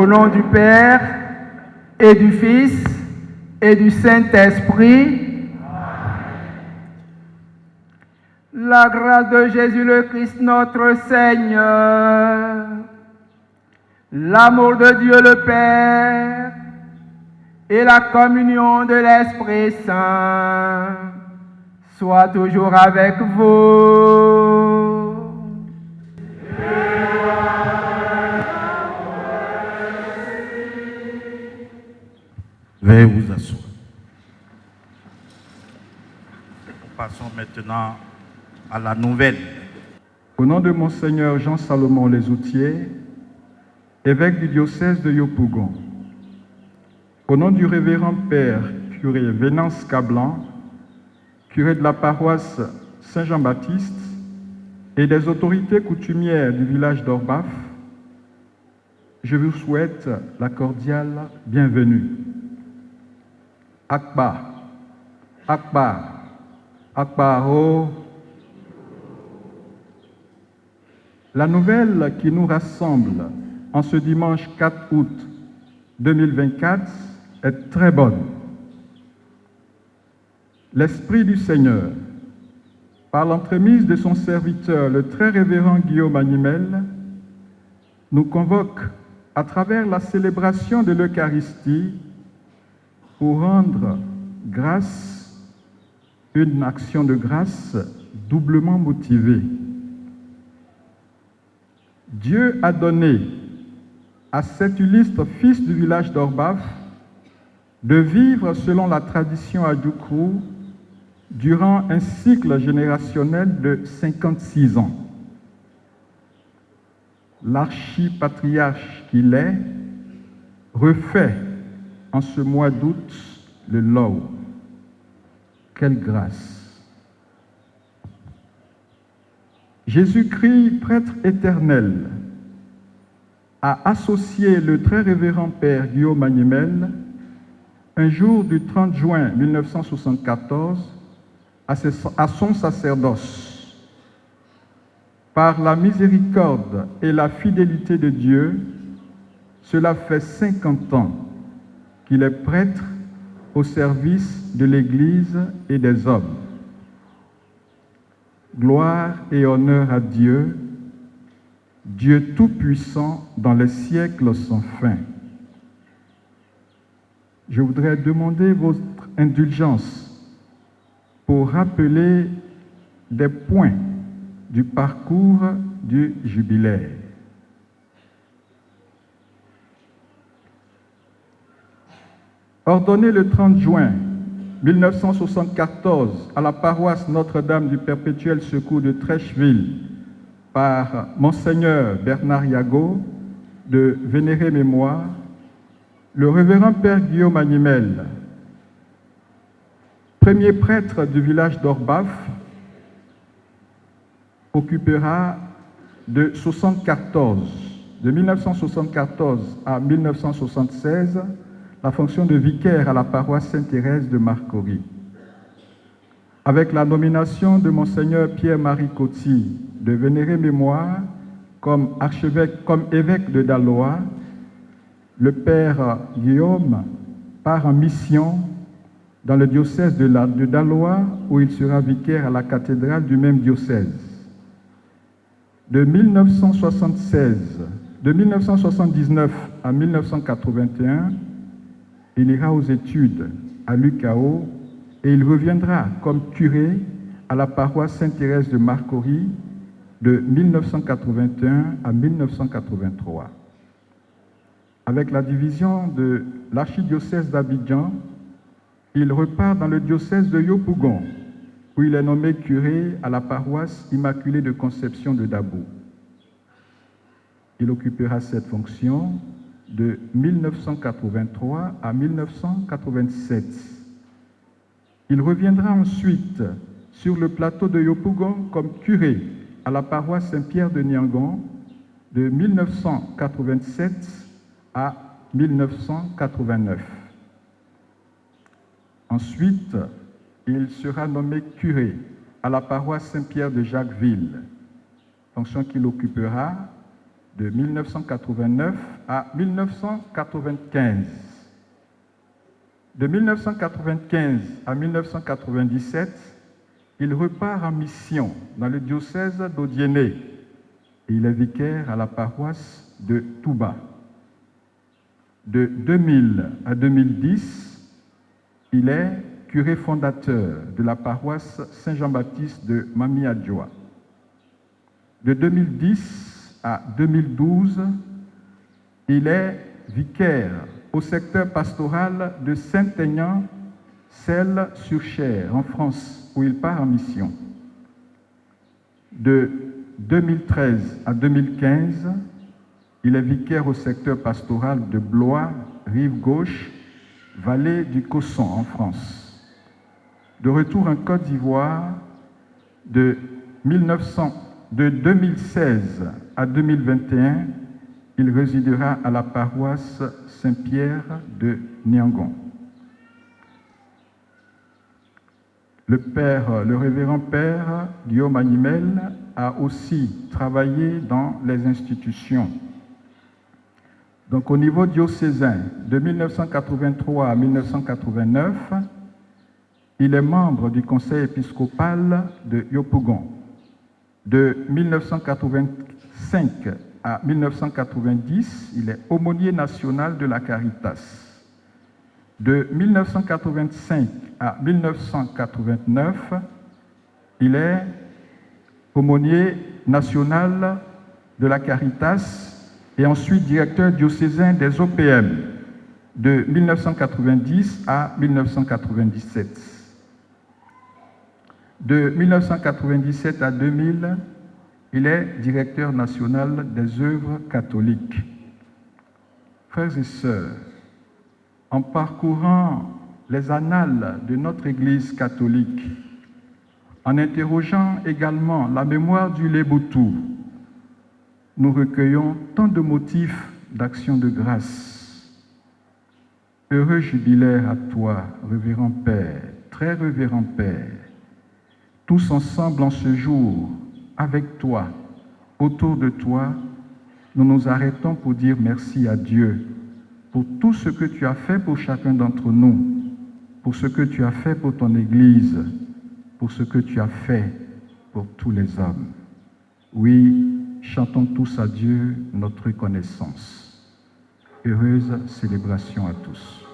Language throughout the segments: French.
Au nom du Père, et du Fils, et du Saint-Esprit, la grâce de Jésus le Christ notre Seigneur, l'amour de Dieu le Père, et la communion de l'Esprit Saint soit toujours avec vous. Veuillez vous asseoir. Passons maintenant à la nouvelle. Au nom de Monseigneur Jean-Salomon Lesoutier, évêque du diocèse de Yopougon, au nom du révérend Père curé Vénance Cablan, curé de la paroisse Saint-Jean-Baptiste et des autorités coutumières du village d'Orbaf, je vous souhaite la cordiale bienvenue. Akbar, Akbar, Akbaro. La nouvelle qui nous rassemble en ce dimanche 4 août 2024 est très bonne. L'Esprit du Seigneur, par l'entremise de son serviteur, le très révérend Guillaume Animel, nous convoque à travers la célébration de l'Eucharistie pour rendre grâce, une action de grâce doublement motivée. Dieu a donné à cet illustre fils du village d'Orbaf de vivre selon la tradition adjoukrou durant un cycle générationnel de 56 ans. L'archipatriarche qu'il est refait en ce mois d'août le Lou. Quelle grâce! Jésus-Christ, prêtre éternel, a associé le très révérend Père Guillaume Animel un jour du 30 juin 1974 à son sacerdoce. Par la miséricorde et la fidélité de Dieu, cela fait 50 ans qu'il est prêtre au service de l'Église et des hommes. Gloire et honneur à Dieu, Dieu Tout-Puissant dans les siècles sans fin. Je voudrais demander votre indulgence pour rappeler des points du parcours du jubilaire. Ordonné le 30 juin 1974 à la paroisse Notre-Dame du Perpétuel Secours de Trècheville par Monseigneur Bernard Yago, de vénérée mémoire, le révérend Père Guillaume Animel, premier prêtre du village d'Orbaf, occupera de 1974 à 1976 la fonction de vicaire à la paroisse Sainte-Thérèse de Marcory. Avec la nomination de Monseigneur Pierre-Marie Coty, de vénérée mémoire, comme évêque de Daloa, le Père Guillaume part en mission dans le diocèse de Daloa, où il sera vicaire à la cathédrale du même diocèse. De 1976 De 1979 à 1981, il ira aux études à l'UCAO et il reviendra comme curé à la paroisse Sainte-Thérèse de Marcory de 1981 à 1983. Avec la division de l'archidiocèse d'Abidjan, il repart dans le diocèse de Yopougon, où il est nommé curé à la paroisse Immaculée de Conception de Dabo. Il occupera cette fonction de 1983 à 1987. Il reviendra ensuite sur le plateau de Yopougon comme curé à la paroisse Saint-Pierre de Niangon de 1987 à 1989. Ensuite, il sera nommé curé à la paroisse Saint-Pierre de Jacquesville, fonction qu'il occupera de 1989 à 1995. De 1995 à 1997, il repart en mission dans le diocèse d'Odiéné et il est vicaire à la paroisse de Touba. De 2000 à 2010, il est curé fondateur de la paroisse Saint-Jean-Baptiste de Mami-Adjoa. De 2010 à 2012, il est vicaire au secteur pastoral de Saint-Aignan, Celles-sur-Cher, en France, où il part en mission. De 2013 à 2015, il est vicaire au secteur pastoral de Blois, Rive-Gauche, Vallée du Cosson, en France. De retour en Côte d'Ivoire, de 2016 à 2021, il résidera à la paroisse Saint-Pierre de Niangon. Le révérend père Guillaume Agnimel a aussi travaillé dans les institutions. Donc au niveau diocésain, de 1983 à 1989, il est membre du conseil épiscopal de Yopougon. De 1985 à 1990, il est aumônier national de la Caritas. De 1985 à 1989, il est aumônier national de la Caritas et ensuite directeur diocésain des OPM de 1990 à 1997. De 1997 à 2000, il est directeur national des œuvres catholiques. Frères et sœurs, en parcourant les annales de notre Église catholique, en interrogeant également la mémoire du Léboutou, nous recueillons tant de motifs d'action de grâce. Heureux jubilaire à toi, révérend Père, très révérend Père, tous ensemble en ce jour, avec toi, autour de toi, nous nous arrêtons pour dire merci à Dieu pour tout ce que tu as fait pour chacun d'entre nous, pour ce que tu as fait pour ton Église, pour ce que tu as fait pour tous les hommes. Oui, chantons tous à Dieu notre reconnaissance. Heureuse célébration à tous.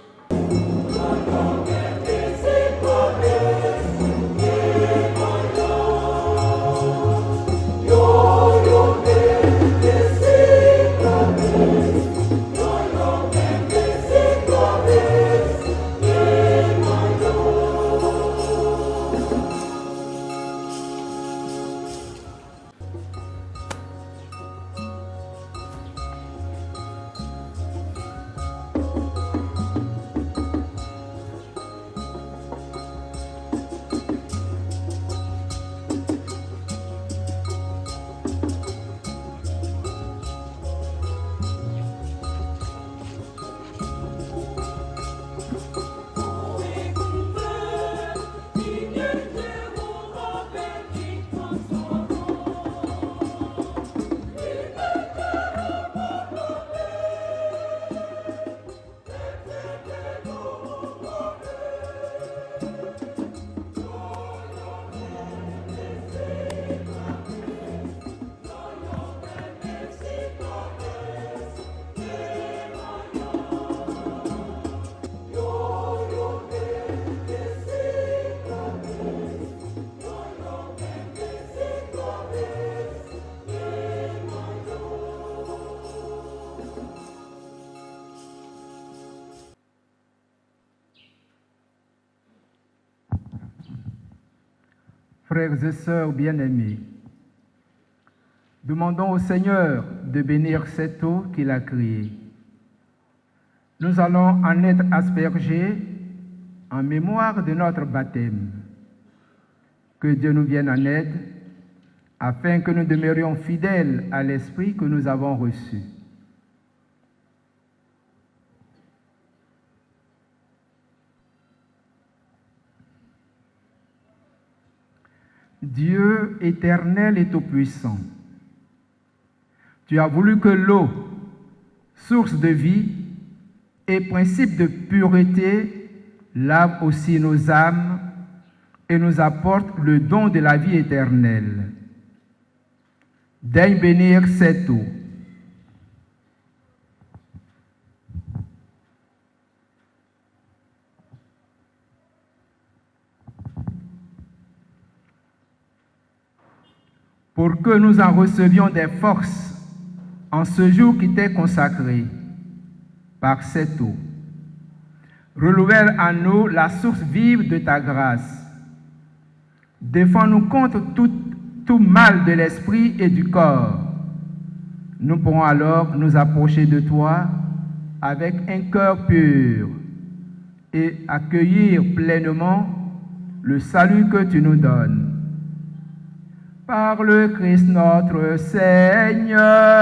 Frères et sœurs bien-aimés, demandons au Seigneur de bénir cette eau qu'il a créée. Nous allons en être aspergés en mémoire de notre baptême. Que Dieu nous vienne en aide afin que nous demeurions fidèles à l'esprit que nous avons reçu. Dieu éternel et tout-puissant, tu as voulu que l'eau, source de vie et principe de pureté, lave aussi nos âmes et nous apporte le don de la vie éternelle. Daigne bénir cette eau. Pour que nous en recevions des forces en ce jour qui t'est consacré par cette eau. Renouvelle en nous la source vive de ta grâce. Défends-nous contre tout mal de l'esprit et du corps. Nous pourrons alors nous approcher de toi avec un cœur pur et accueillir pleinement le salut que tu nous donnes. Par le Christ notre Seigneur.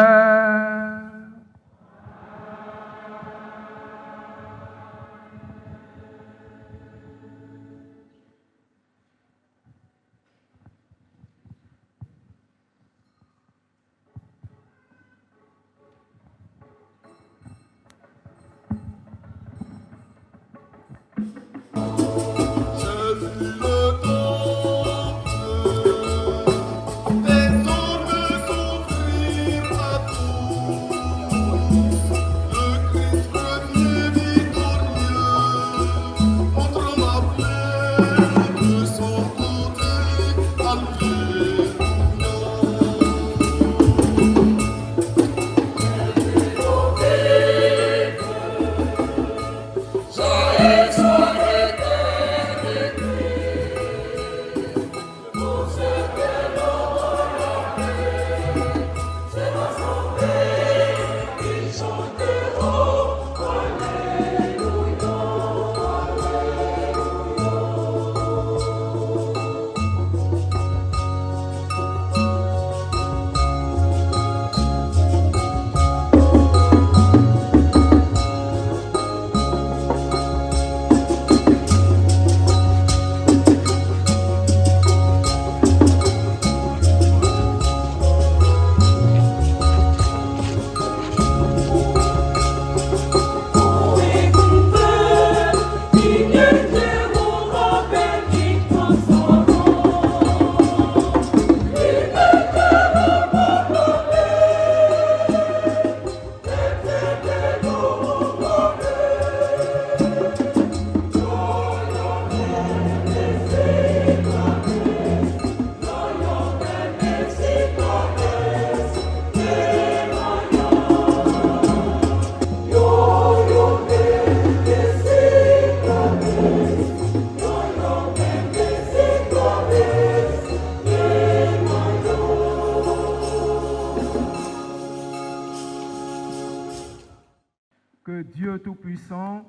Que Dieu Tout-Puissant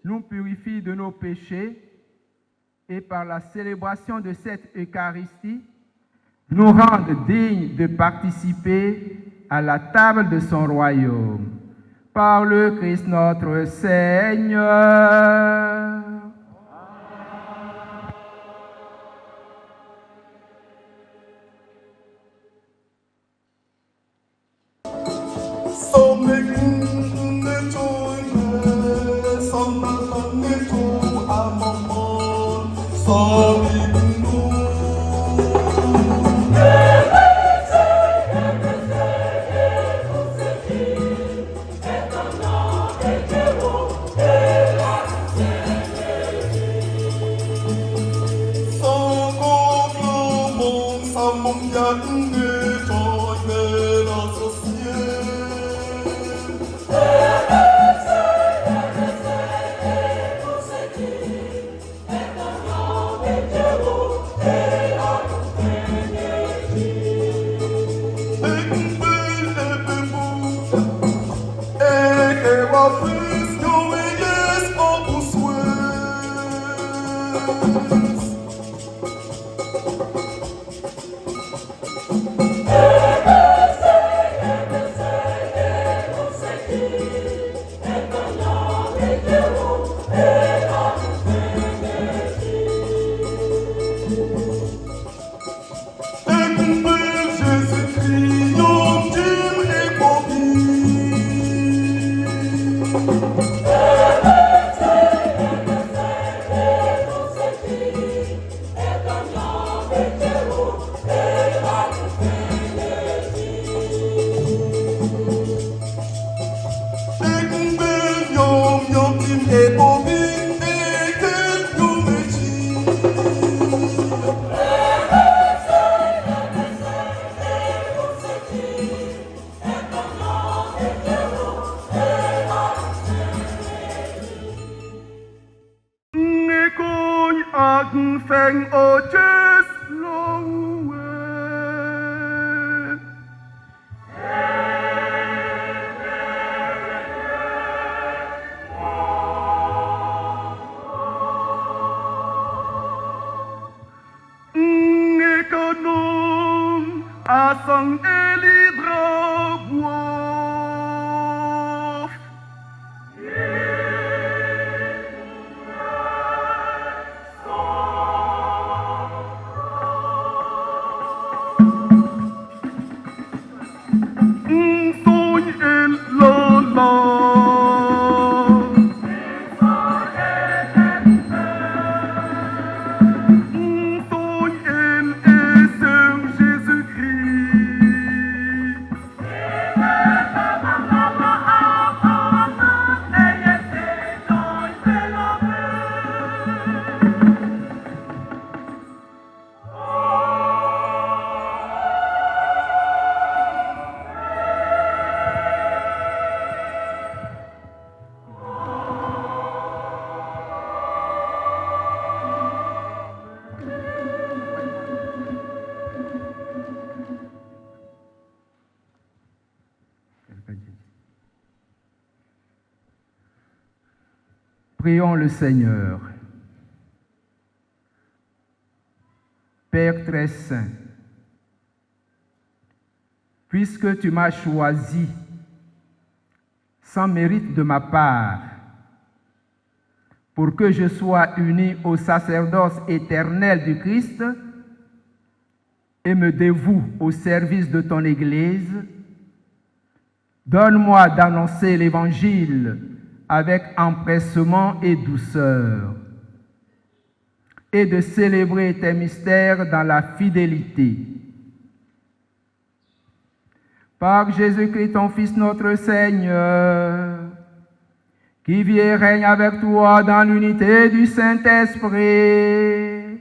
nous purifie de nos péchés et par la célébration de cette Eucharistie, nous rende dignes de participer à la table de son royaume. Par le Christ notre Seigneur. Hey, Feng o Jes Lowe. Ngekonom asang elidra buof. Prions le Seigneur. Père très saint, puisque tu m'as choisi sans mérite de ma part, pour que je sois uni au sacerdoce éternel du Christ et me dévoue au service de ton Église, donne-moi d'annoncer l'Évangile avec empressement et douceur, et de célébrer tes mystères dans la fidélité. Par Jésus-Christ, ton Fils, notre Seigneur, qui vit et règne avec toi dans l'unité du Saint-Esprit,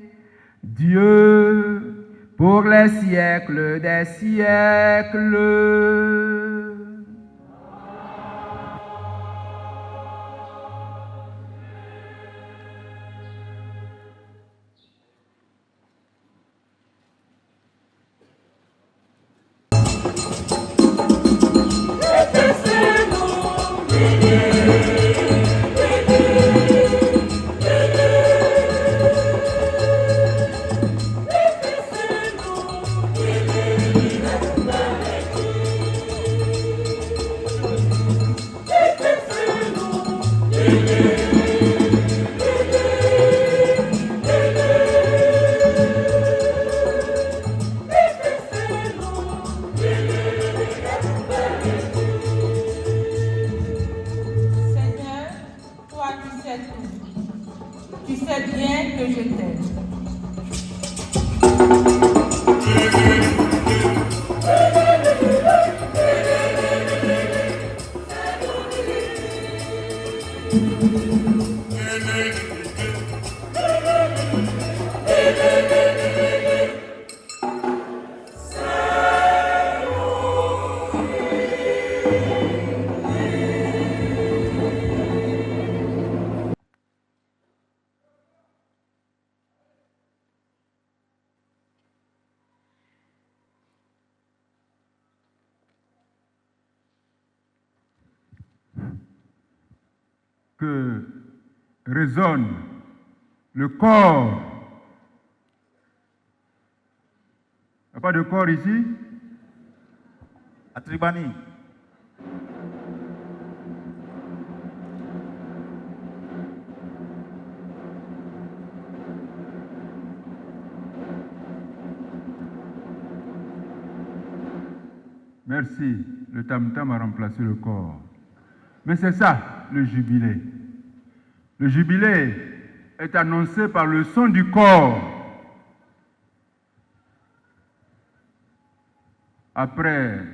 Dieu, pour les siècles des siècles. Tu sais bien que je t'aime. Que résonne le corps. Il n'y a pas de corps ici? À Tribani. Merci, le tam-tam a remplacé le corps. Mais c'est ça, le jubilé. Le jubilé est annoncé par le son du corps. Après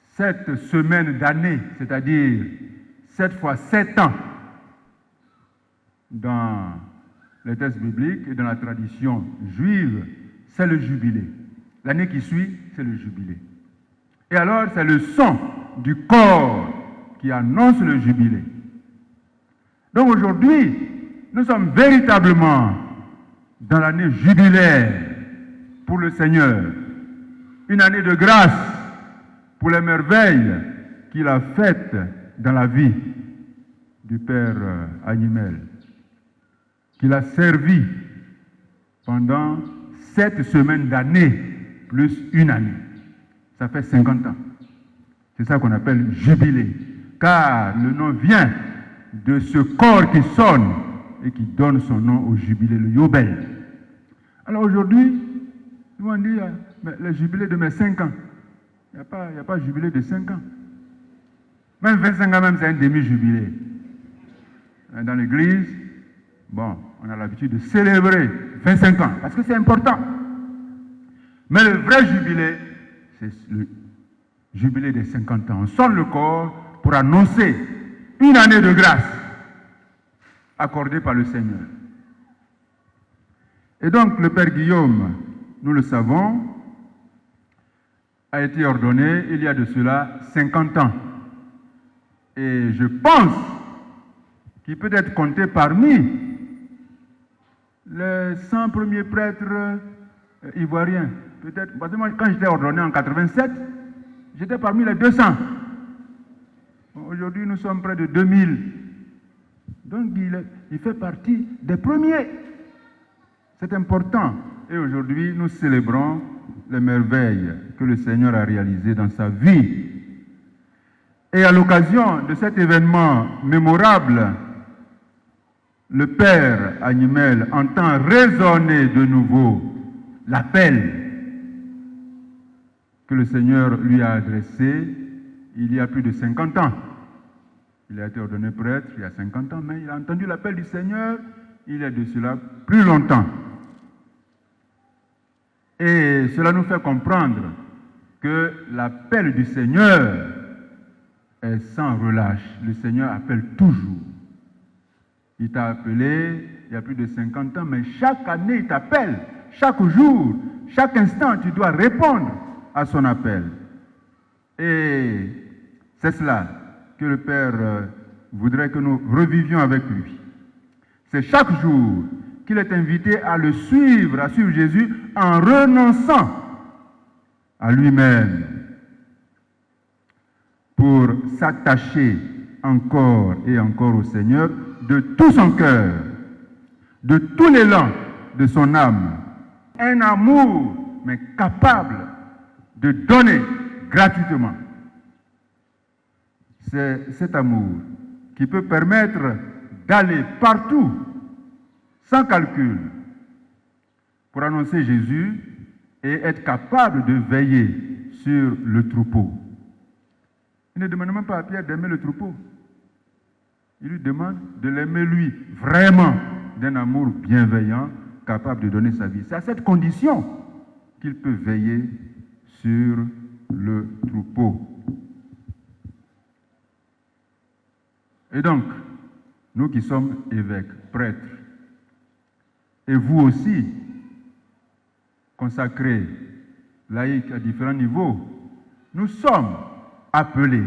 7 semaines d'années, c'est-à-dire 7 fois 7 ans, dans les textes bibliques et dans la tradition juive, c'est le jubilé. L'année qui suit, c'est le jubilé. Et alors, c'est le son du corps qui annonce le jubilé. Donc aujourd'hui, nous sommes véritablement dans l'année jubilaire pour le Seigneur. Une année de grâce pour les merveilles qu'il a faites dans la vie du Père Animel, qu'il a servi pendant 7 semaines d'année, plus une année. Ça fait 50 ans. C'est ça qu'on appelle jubilé. Car le nom vient de ce corps qui sonne et qui donne son nom au jubilé, le Yobel. Alors aujourd'hui, nous on dit, mais le jubilé de mes 5 ans. Il n'y a pas jubilé de 5 ans. Même 25 ans, même c'est un demi-jubilé. Dans l'église, bon, on a l'habitude de célébrer 25 ans, parce que c'est important. Mais le vrai jubilé, c'est le jubilé des 50 ans. On sonne le corps pour annoncer une année de grâce accordée par le Seigneur. Et donc, le Père Guillaume, nous le savons, a été ordonné il y a de cela 50 ans. Et je pense qu'il peut être compté parmi les 100 premiers prêtres ivoiriens. Peut-être, parce que moi, quand j'étais ordonné en 87, j'étais parmi les 200. Aujourd'hui, nous sommes près de 2000. Donc, il fait partie des premiers. C'est important. Et aujourd'hui, nous célébrons les merveilles que le Seigneur a réalisées dans sa vie. Et à l'occasion de cet événement mémorable, le Père Animel entend résonner de nouveau l'appel que le Seigneur lui a adressé il y a plus de 50 ans. Il a été ordonné prêtre il y a 50 ans, mais il a entendu l'appel du Seigneur il y a de cela plus longtemps. Et cela nous fait comprendre que l'appel du Seigneur est sans relâche. Le Seigneur appelle toujours. Il t'a appelé il y a plus de 50 ans, mais chaque année il t'appelle. Chaque jour, chaque instant, tu dois répondre à son appel. Et c'est cela que le Père voudrait que nous revivions avec lui. C'est chaque jour qu'il est invité à le suivre, à suivre Jésus en renonçant à lui-même pour s'attacher encore et encore au Seigneur de tout son cœur, de tout l'élan de son âme. Un amour, mais capable de donner gratuitement. C'est cet amour qui peut permettre d'aller partout, sans calcul, pour annoncer Jésus et être capable de veiller sur le troupeau. Il ne demande même pas à Pierre d'aimer le troupeau. Il lui demande de l'aimer lui, vraiment, d'un amour bienveillant, capable de donner sa vie. C'est à cette condition qu'il peut veiller sur le troupeau. Et donc, nous qui sommes évêques, prêtres, et vous aussi, consacrés, laïcs à différents niveaux, nous sommes appelés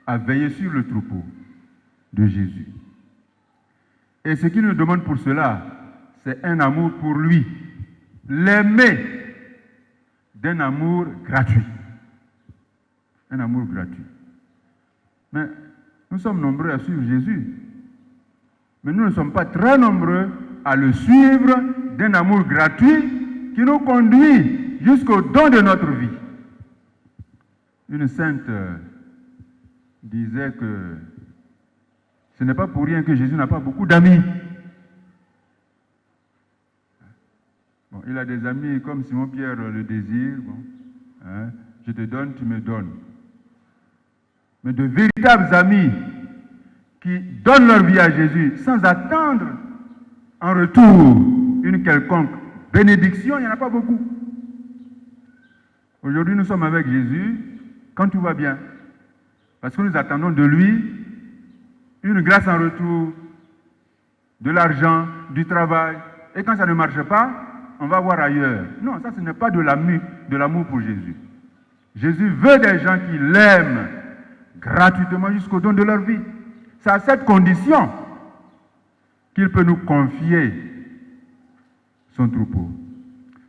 à veiller sur le troupeau de Jésus. Et ce qu'il nous demande pour cela, c'est un amour pour lui, l'aimer d'un amour gratuit. Un amour gratuit. Mais nous sommes nombreux à suivre Jésus. Mais nous ne sommes pas très nombreux à le suivre d'un amour gratuit qui nous conduit jusqu'au don de notre vie. Une sainte disait que ce n'est pas pour rien que Jésus n'a pas beaucoup d'amis. Bon, il a des amis comme Simon-Pierre le désire. Bon, hein, je te donne, tu me donnes. Mais de véritables amis qui donnent leur vie à Jésus sans attendre en retour une quelconque bénédiction, il n'y en a pas beaucoup. Aujourd'hui, nous sommes avec Jésus quand tout va bien. Parce que nous attendons de lui une grâce en retour, de l'argent, du travail. Et quand ça ne marche pas, on va voir ailleurs. Non, ça ce n'est pas de l'amour pour Jésus. Jésus veut des gens qui l'aiment gratuitement jusqu'au don de leur vie. C'est à cette condition qu'il peut nous confier son troupeau.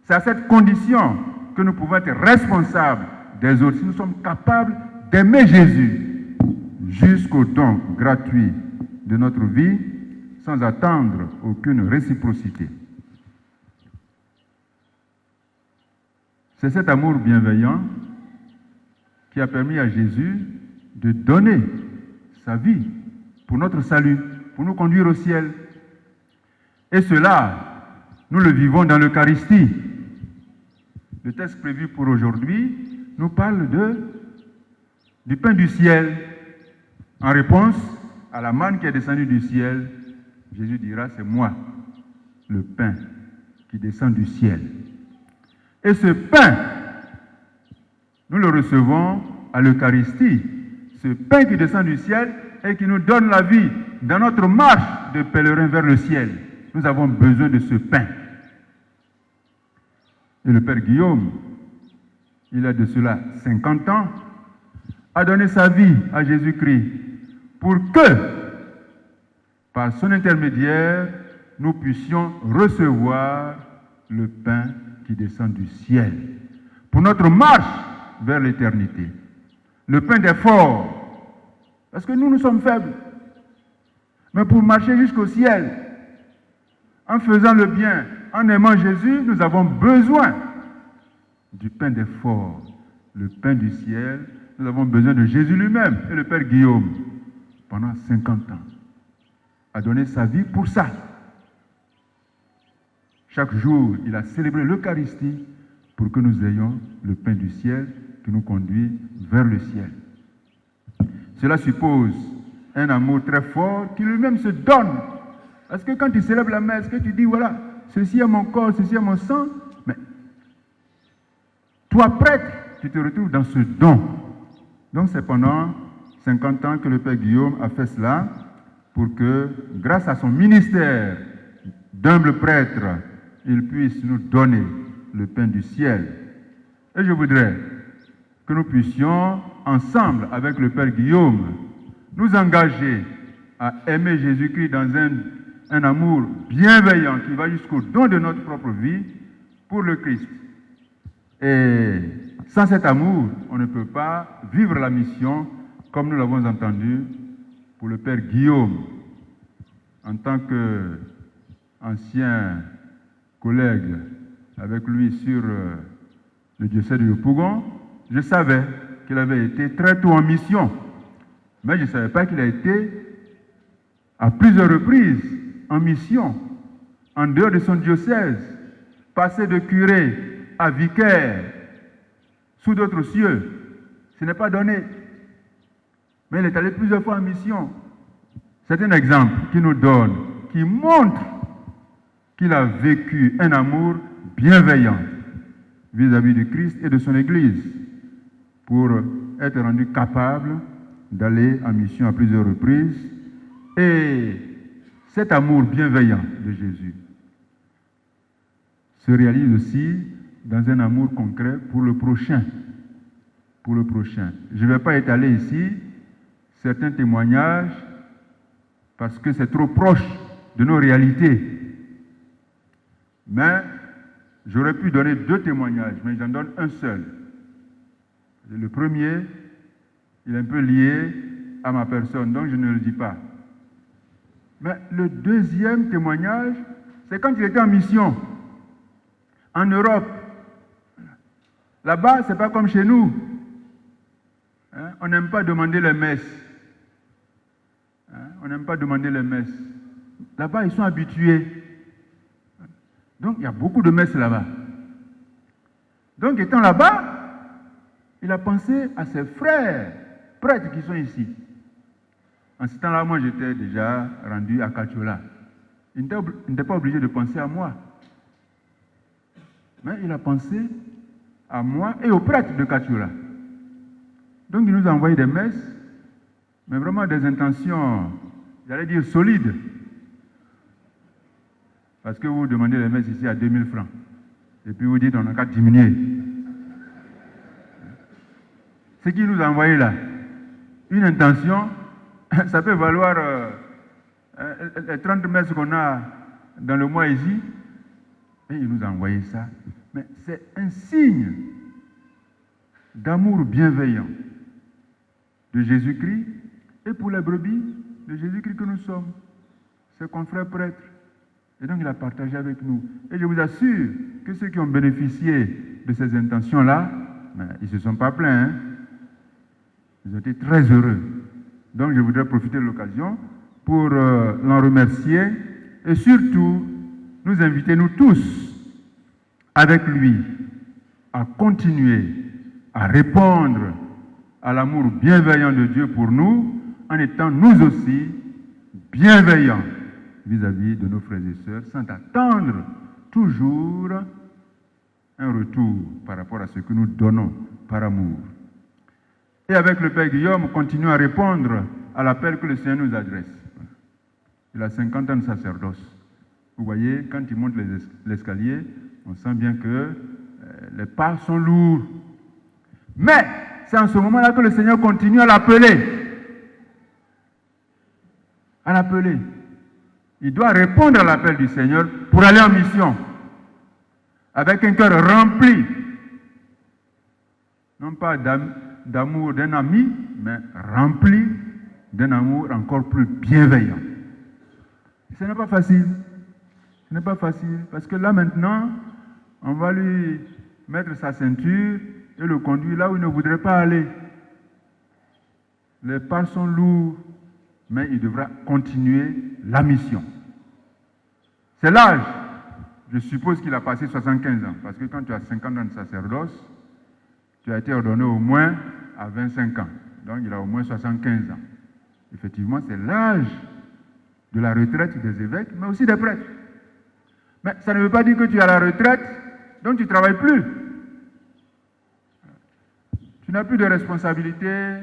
C'est à cette condition que nous pouvons être responsables des autres. Si nous sommes capables d'aimer Jésus jusqu'au don gratuit de notre vie sans attendre aucune réciprocité. C'est cet amour bienveillant qui a permis à Jésus de donner sa vie pour notre salut, pour nous conduire au ciel. Et cela, nous le vivons dans l'Eucharistie. Le texte prévu pour aujourd'hui nous parle du pain du ciel. En réponse à la manne qui est descendue du ciel, Jésus dira, c'est moi, le pain qui descend du ciel. Et ce pain, nous le recevons à l'Eucharistie. Ce pain qui descend du ciel et qui nous donne la vie dans notre marche de pèlerin vers le ciel. Nous avons besoin de ce pain. Et le Père Guillaume, il a de cela 50 ans, a donné sa vie à Jésus-Christ pour que, par son intermédiaire, nous puissions recevoir le pain qui descend du ciel, pour notre marche vers l'éternité. Le pain des forts, parce que nous sommes faibles. Mais pour marcher jusqu'au ciel, en faisant le bien, en aimant Jésus, nous avons besoin du pain des forts, le pain du ciel. Nous avons besoin de Jésus lui-même. Et le Père Guillaume, pendant 50 ans, a donné sa vie pour ça. Chaque jour, il a célébré l'Eucharistie pour que nous ayons le pain du ciel qui nous conduit vers le ciel. Cela suppose un amour très fort qui lui-même se donne. Parce que quand tu célèbres la messe, que tu dis, voilà, ceci est mon corps, ceci est mon sang, mais toi, prêtre, tu te retrouves dans ce don. Donc c'est pendant 50 ans que le Père Guillaume a fait cela pour que, grâce à son ministère d'humble prêtre, il puisse nous donner le pain du ciel. Et je voudrais que nous puissions, ensemble avec le Père Guillaume, nous engager à aimer Jésus-Christ dans un amour bienveillant qui va jusqu'au don de notre propre vie pour le Christ. Et sans cet amour, on ne peut pas vivre la mission comme nous l'avons entendu pour le Père Guillaume. En tant qu'ancien collègue avec lui sur le diocèse de Yopougon, je savais qu'il avait été très tôt en mission. Mais je ne savais pas qu'il a été à plusieurs reprises en mission, en dehors de son diocèse, passé de curé à vicaire, sous d'autres cieux. Ce n'est pas donné. Mais il est allé plusieurs fois en mission. C'est un exemple qui nous donne, qui montre qu'il a vécu un amour bienveillant vis-à-vis du Christ et de son Église pour être rendu capable d'aller en mission à plusieurs reprises. Et cet amour bienveillant de Jésus se réalise aussi dans un amour concret pour le prochain. Pour le prochain. Je ne vais pas étaler ici certains témoignages parce que c'est trop proche de nos réalités. Mais j'aurais pu donner 2 témoignages, mais j'en donne un seul. Le premier, il est un peu lié à ma personne, donc je ne le dis pas. Mais le deuxième témoignage, c'est quand il était en mission, en Europe. Là-bas, ce n'est pas comme chez nous. Hein? On n'aime pas demander les messes. Hein? On n'aime pas demander les messes. Là-bas, ils sont habitués. Donc, il y a beaucoup de messes là-bas. Donc, étant là-bas, il a pensé à ses frères prêtres qui sont ici. En ce temps-là, moi, j'étais déjà rendu à Kachola. Il n'était pas obligé de penser à moi. Mais il a pensé à moi et aux prêtres de Kachola. Donc, il nous a envoyé des messes, mais vraiment des intentions, j'allais dire, solides. Parce que vous demandez les messes ici à 2000 francs. Et puis vous dites, on n'a qu'à diminuer. Ce qu'il nous a envoyé là, une intention, ça peut valoir les 30 messes qu'on a dans le mois ici. Et il nous a envoyé ça. Mais c'est un signe d'amour bienveillant de Jésus-Christ et pour les brebis de Jésus-Christ que nous sommes, ses confrères prêtres. Et donc il a partagé avec nous. Et je vous assure que ceux qui ont bénéficié de ces intentions-là, ils ne se sont pas plaints. Hein? Ils ont été très heureux. Donc je voudrais profiter de l'occasion pour l'en remercier et surtout nous inviter, nous tous, avec lui, à continuer à répondre à l'amour bienveillant de Dieu pour nous, en étant nous aussi bienveillants vis-à-vis de nos frères et sœurs, sans attendre toujours un retour par rapport à ce que nous donnons par amour. Et avec le Père Guillaume, continuons à répondre à l'appel que le Seigneur nous adresse. Il a 50 ans de sacerdoce. Vous voyez, quand il monte l'escalier, on sent bien que les pas sont lourds. Mais c'est en ce moment-là que le Seigneur continue à l'appeler. À l'appeler. Il doit répondre à l'appel du Seigneur pour aller en mission. Avec un cœur rempli. Non pas d'amour d'un ami, mais rempli d'un amour encore plus bienveillant. Ce n'est pas facile. Ce n'est pas facile. Parce que là maintenant, on va lui mettre sa ceinture et le conduire là où il ne voudrait pas aller. Les pas sont lourds, mais il devra continuer la mission. C'est l'âge. Je suppose qu'il a passé 75 ans. Parce que quand tu as 50 ans de sacerdoce, tu as été ordonné au moins à 25 ans. Donc il a au moins 75 ans. Effectivement, c'est l'âge de la retraite des évêques, mais aussi des prêtres. Mais ça ne veut pas dire que tu es à la retraite, donc tu ne travailles plus. Tu n'as plus de responsabilité,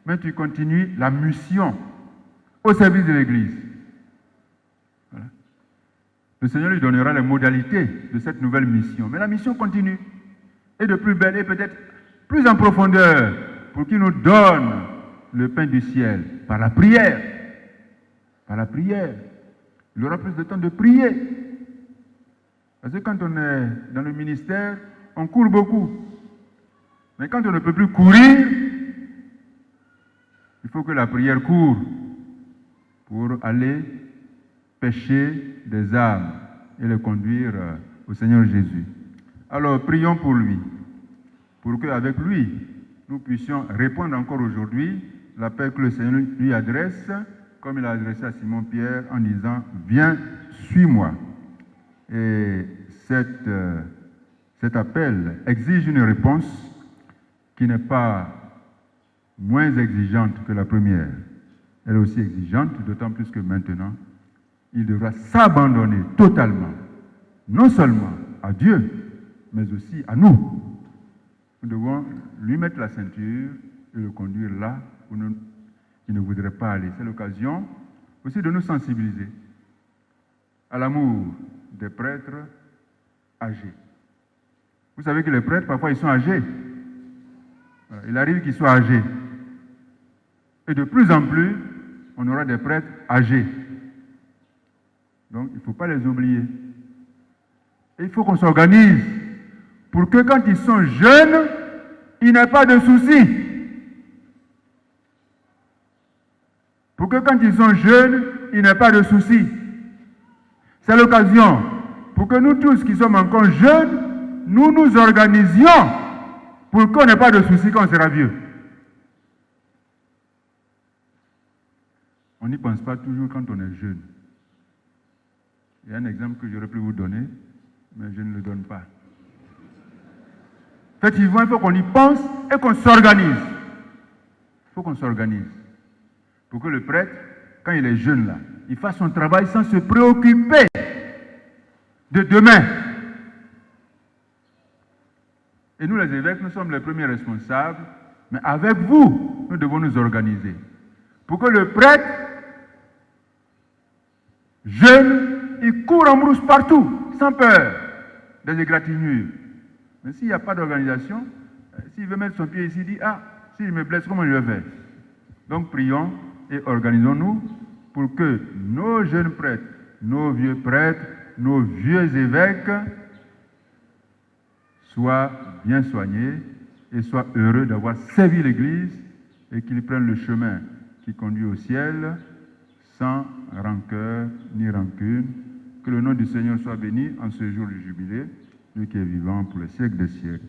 mais tu continues la mission au service de l'Église. Voilà. Le Seigneur lui donnera les modalités de cette nouvelle mission. Mais la mission continue. Et de plus belle et peut-être plus en profondeur pour qu'il nous donne le pain du ciel par la prière. Par la prière. Il aura plus de temps de prier. Parce que quand on est dans le ministère, on court beaucoup. Mais quand on ne peut plus courir, il faut que la prière court pour aller pêcher des âmes et les conduire au Seigneur Jésus. Alors, prions pour lui, pour qu'avec lui, nous puissions répondre encore aujourd'hui l'appel que le Seigneur lui adresse, comme il a adressé à Simon-Pierre en disant « Viens, suis-moi ». Et cet appel exige une réponse qui n'est pas moins exigeante que la première. Elle est aussi exigeante, d'autant plus que maintenant, il devra s'abandonner totalement, non seulement à Dieu, mais aussi à nous. Nous devons lui mettre la ceinture et le conduire là où il ne voudrait pas aller. C'est l'occasion aussi de nous sensibiliser à l'amour des prêtres âgés. Vous savez que les prêtres, parfois, ils sont âgés. Il arrive qu'ils soient âgés. Et de plus en plus, on aura des prêtres âgés. Donc, il ne faut pas les oublier. Et il faut qu'on s'organise pour que quand ils sont jeunes, il n'y ait pas de soucis. Pour que quand ils sont jeunes, il n'y ait pas de soucis. C'est l'occasion pour que nous tous qui sommes encore jeunes, nous nous organisions pour qu'on n'ait pas de soucis quand on sera vieux. On n'y pense pas toujours quand on est jeune. Il y a un exemple que j'aurais pu vous donner, mais je ne le donne pas. Effectivement, il faut qu'on y pense et qu'on s'organise. Il faut qu'on s'organise. Pour que le prêtre, quand il est jeune là, il fasse son travail sans se préoccuper de demain. Et nous les évêques, nous sommes les premiers responsables, mais avec vous, nous devons nous organiser. Pour que le prêtre, jeune, il court en brousse partout, sans peur des égratignures. Mais s'il n'y a pas d'organisation, s'il veut mettre son pied ici, il dit, ah, s'il me blesse, comment je vais faire? Donc prions et organisons-nous pour que nos jeunes prêtres, nos vieux prêtres, nos vieux évêques soient bien soignés et soient heureux d'avoir servi l'Église et qu'ils prennent le chemin qui conduit au ciel sans rancœur ni rancune. Que le nom du Seigneur soit béni en ce jour du jubilé, lui qui est vivant pour les siècles des siècles.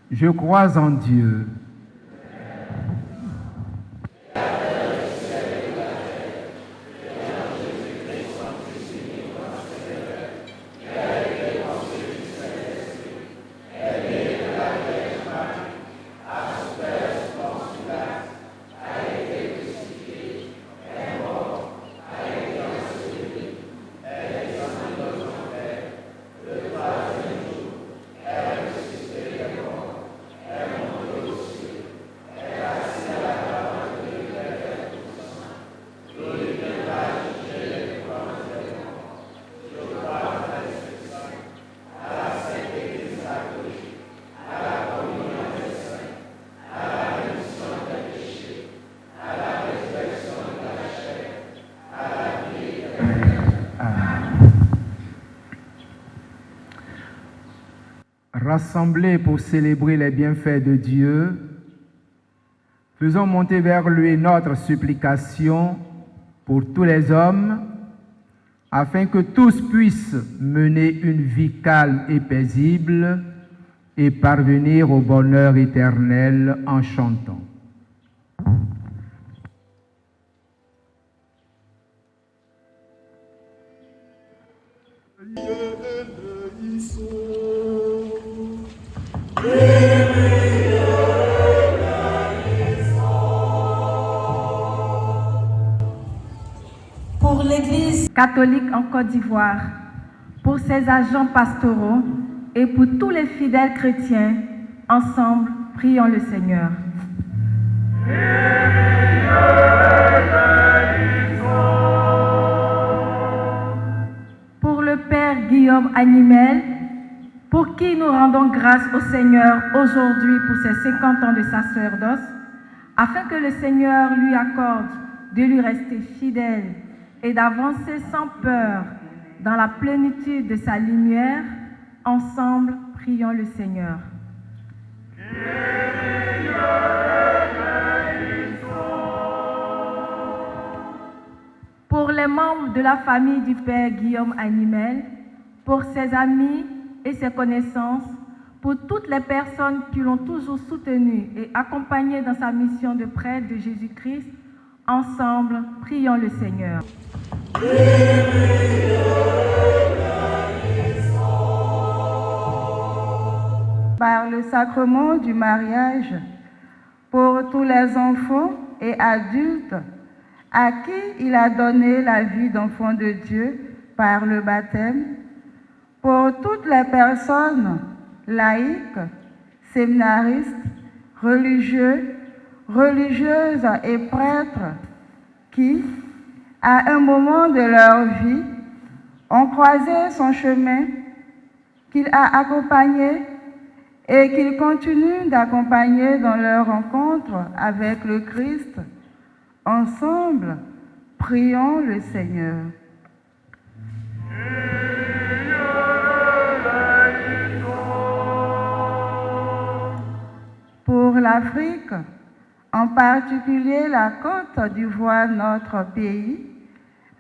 Je crois en Dieu. Rassemblés pour célébrer les bienfaits de Dieu, faisons monter vers lui notre supplication pour tous les hommes, afin que tous puissent mener une vie calme et paisible et parvenir au bonheur éternel en chantant. Pour l'Église catholique en Côte d'Ivoire, pour ses agents pastoraux et pour tous les fidèles chrétiens, ensemble, prions le Seigneur. Pour le Père Guillaume Animel, pour qui nous rendons grâce au Seigneur aujourd'hui pour ses 50 ans de sacerdoce, afin que le Seigneur lui accorde de lui rester fidèle et d'avancer sans peur dans la plénitude de sa lumière, ensemble, prions le Seigneur. Pour les membres de la famille du Père Guillaume Animel, pour ses amis et ses connaissances, pour toutes les personnes qui l'ont toujours soutenu et accompagné dans sa mission de prêtre de Jésus-Christ, ensemble, prions le Seigneur. Par le sacrement du mariage, pour tous les enfants et adultes à qui il a donné la vie d'enfant de Dieu par le baptême, pour toutes les personnes laïques, séminaristes, religieux, religieuses et prêtres qui, à un moment de leur vie, ont croisé son chemin, qu'il a accompagné et qu'il continue d'accompagner dans leur rencontre avec le Christ. Ensemble, prions le Seigneur. Pour l'Afrique, en particulier la Côte d'Ivoire, notre pays,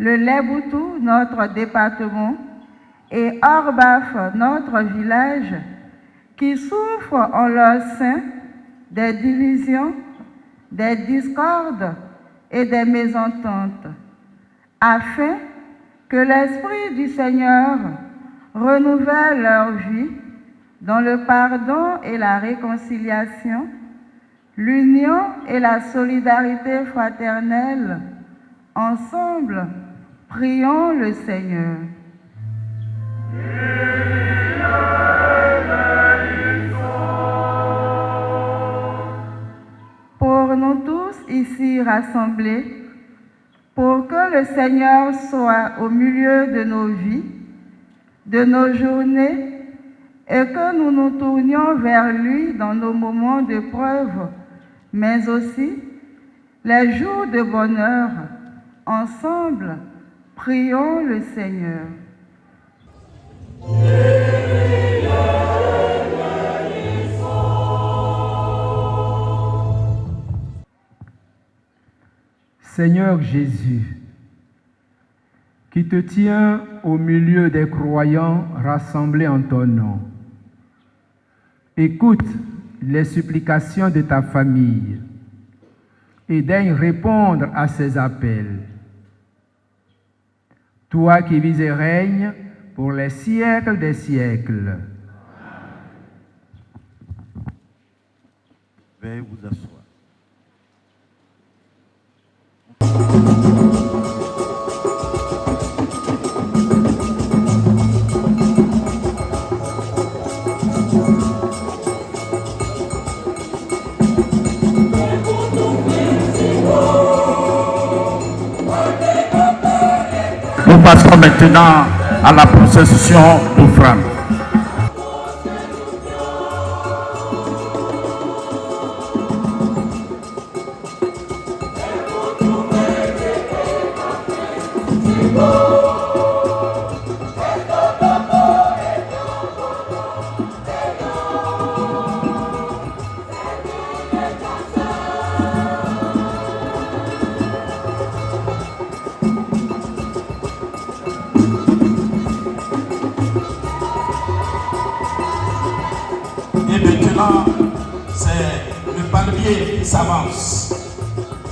le Leboutou, notre département, et Orbaf, notre village, qui souffrent en leur sein des divisions, des discordes et des mésententes, afin que l'Esprit du Seigneur renouvelle leur vie dans le pardon et la réconciliation, l'union et la solidarité fraternelle. Ensemble, prions le Seigneur. Pour nous tous ici rassemblés, pour que le Seigneur soit au milieu de nos vies, de nos journées, et que nous nous tournions vers lui dans nos moments de preuve, mais aussi les jours de bonheur. Ensemble, prions le Seigneur. Seigneur Jésus, qui te tiens au milieu des croyants rassemblés en ton nom, écoute les supplications de ta famille et daigne répondre à ses appels. Toi qui vis et règnes pour les siècles des siècles. Veuillez vous asseoir. Nous passons maintenant à la procession d'offrande. Et maintenant, c'est le palmier qui s'avance.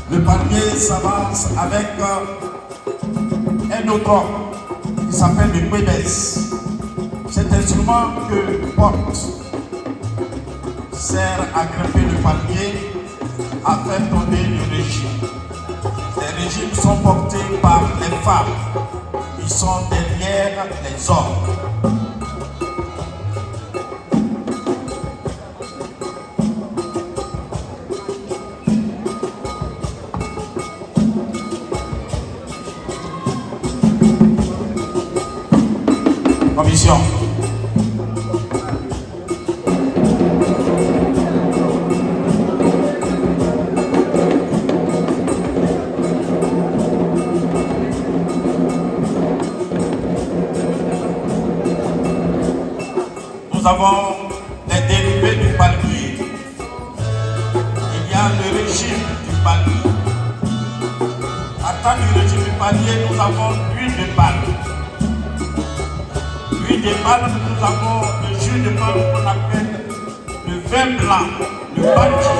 Le palmier s'avance avec un autre homme qui s'appelle le Québès. Cet instrument que porte sert à greffer le palmier à faire tomber le régime. Les régimes sont portés par les femmes qui sont derrière les hommes. Commission. Nous avons les dérivés du palmier. Il y a le régime du palmier. À temps du régime du palmier, nous avons l'huile de palme. L'huile de palme, nous avons le jus de palme qu'on appelle le vin blanc, le baki,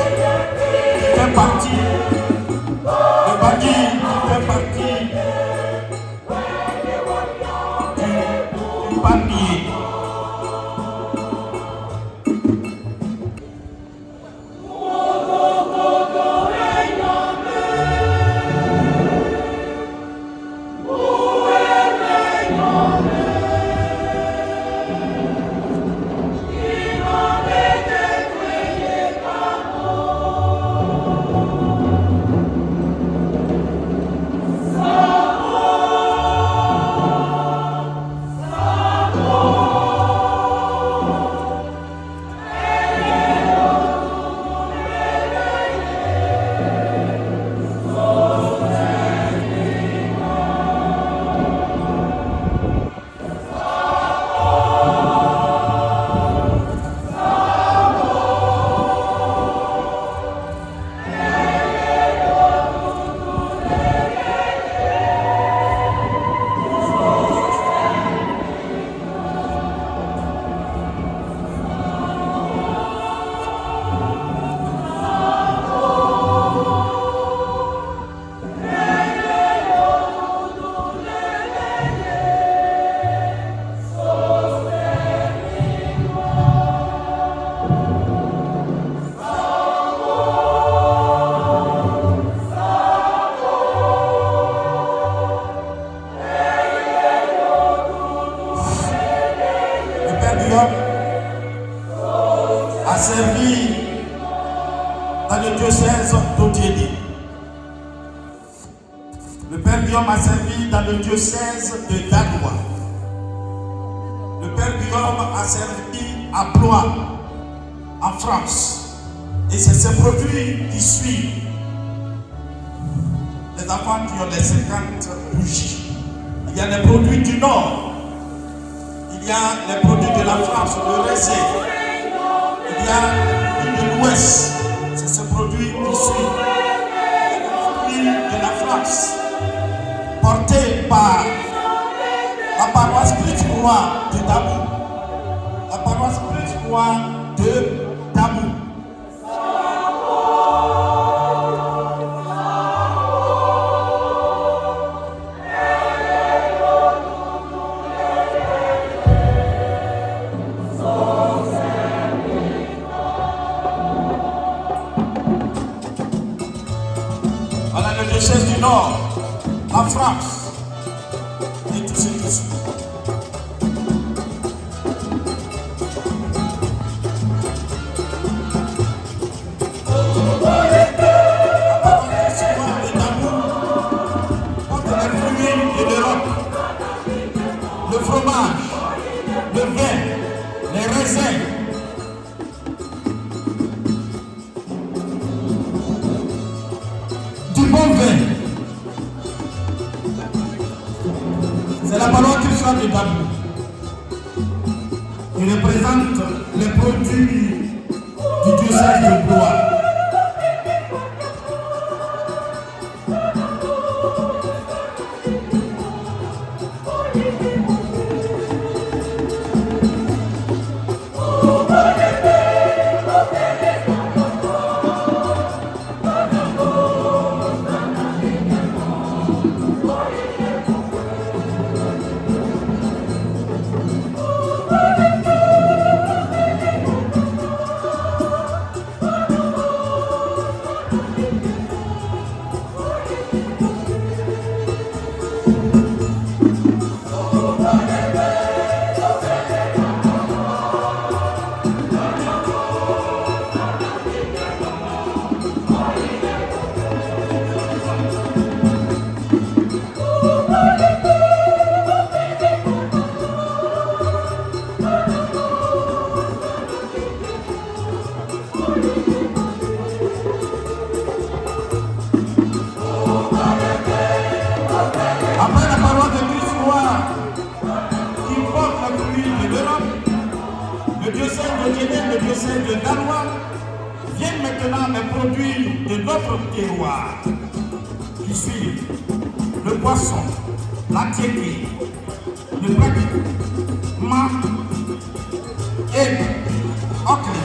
qui fait partie, le baki qui fait partie du palmier. Oh Guillaume a servi dans le diocèse d'Odiédi. Le Père Guillaume a servi dans le diocèse de Dagua. Le Père Guillaume a servi à Blois, en France. Et c'est ces produits qui suivent les enfants qui ont les 50 bougies. Il y a les produits du Nord. Il y a les produits de la France, le raisin. Il y a les produits de l'Ouest. C'est ces produits qui suivent. Les produits de la France, portés par la paroisse Christ-Roi de Dabou. La paroisse Christ-Roi de Dabou. Voilà le diocèse du Nord, la France, et tout ce qui suit. Le fromage, le vin, les raisins. Du bon vin. C'est la parole qui soit de Dabou. Il représente les produits du diocèse de Blois. Après la parole de Christ-Roi qui porte la pluie de l'Europe, le diocèse de Guinée, le diocèse de Dalois viennent maintenant les produits de notre terroir qui suivent le poisson, la tiédée, le braque, mât et ocre.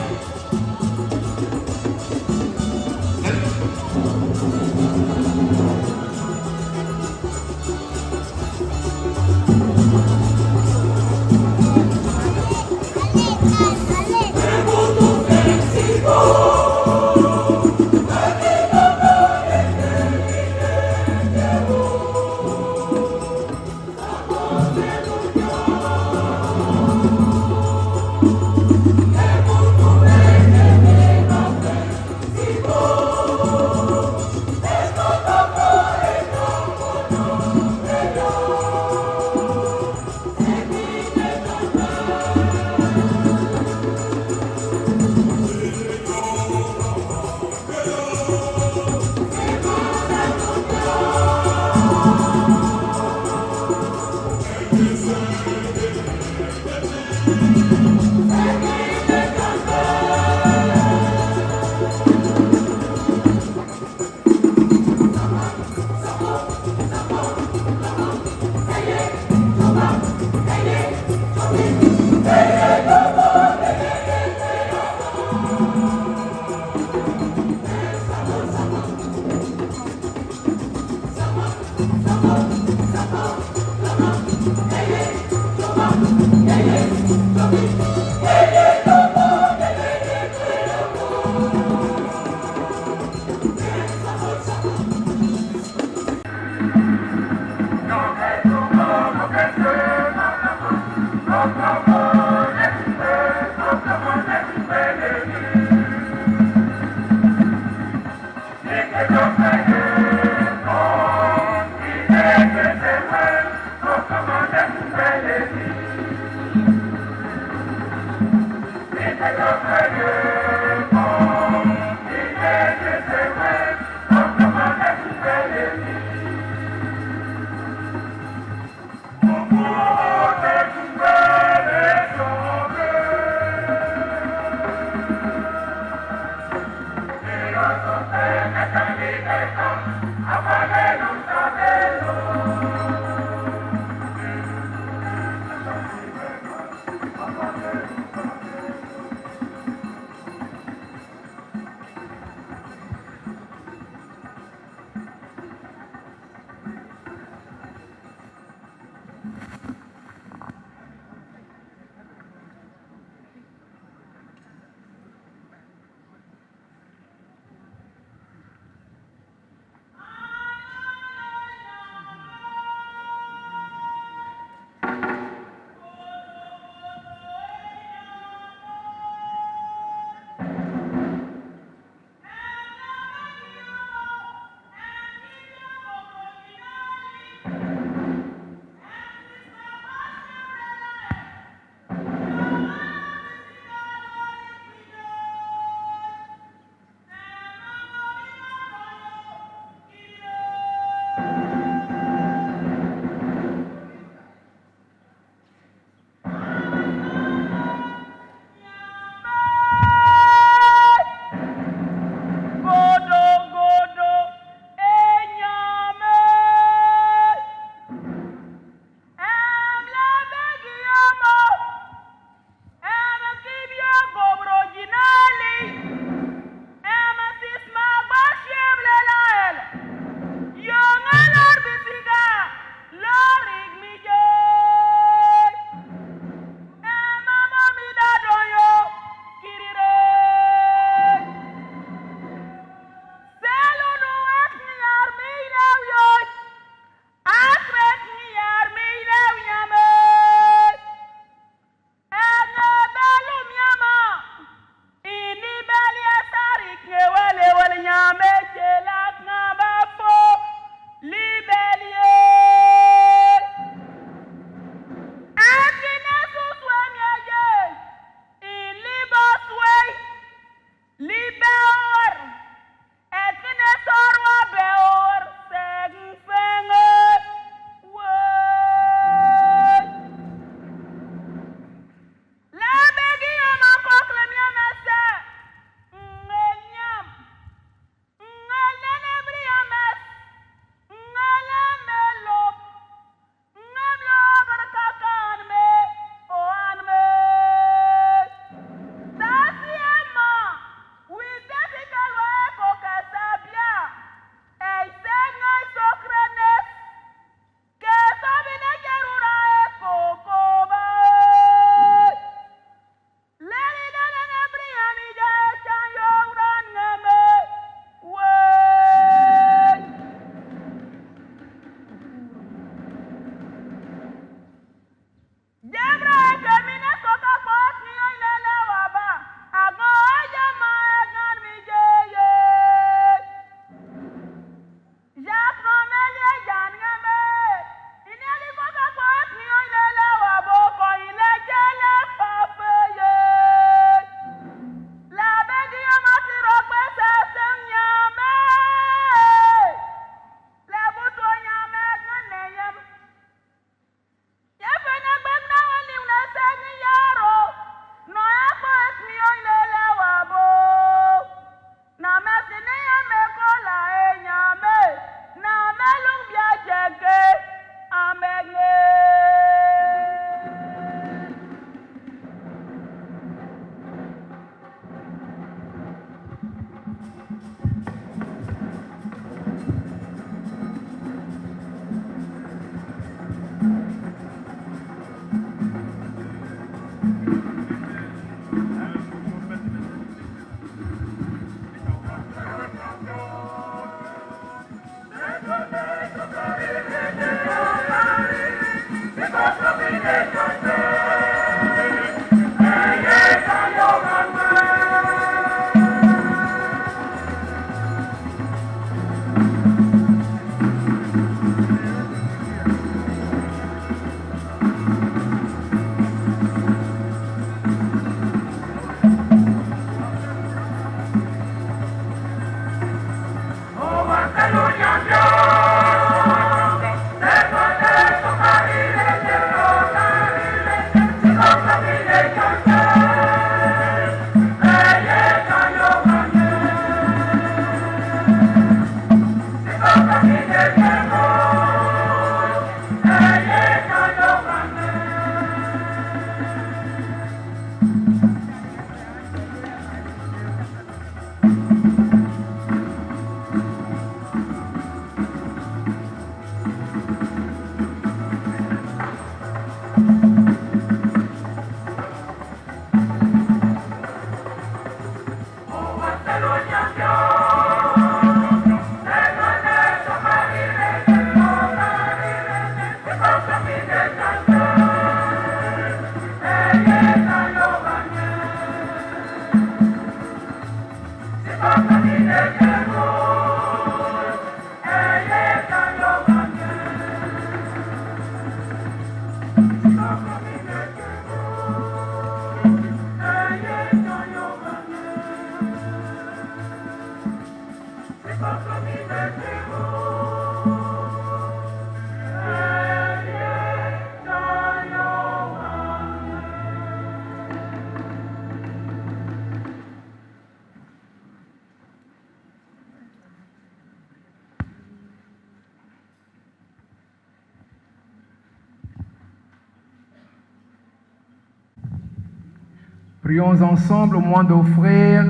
Prions ensemble au moment d'offrir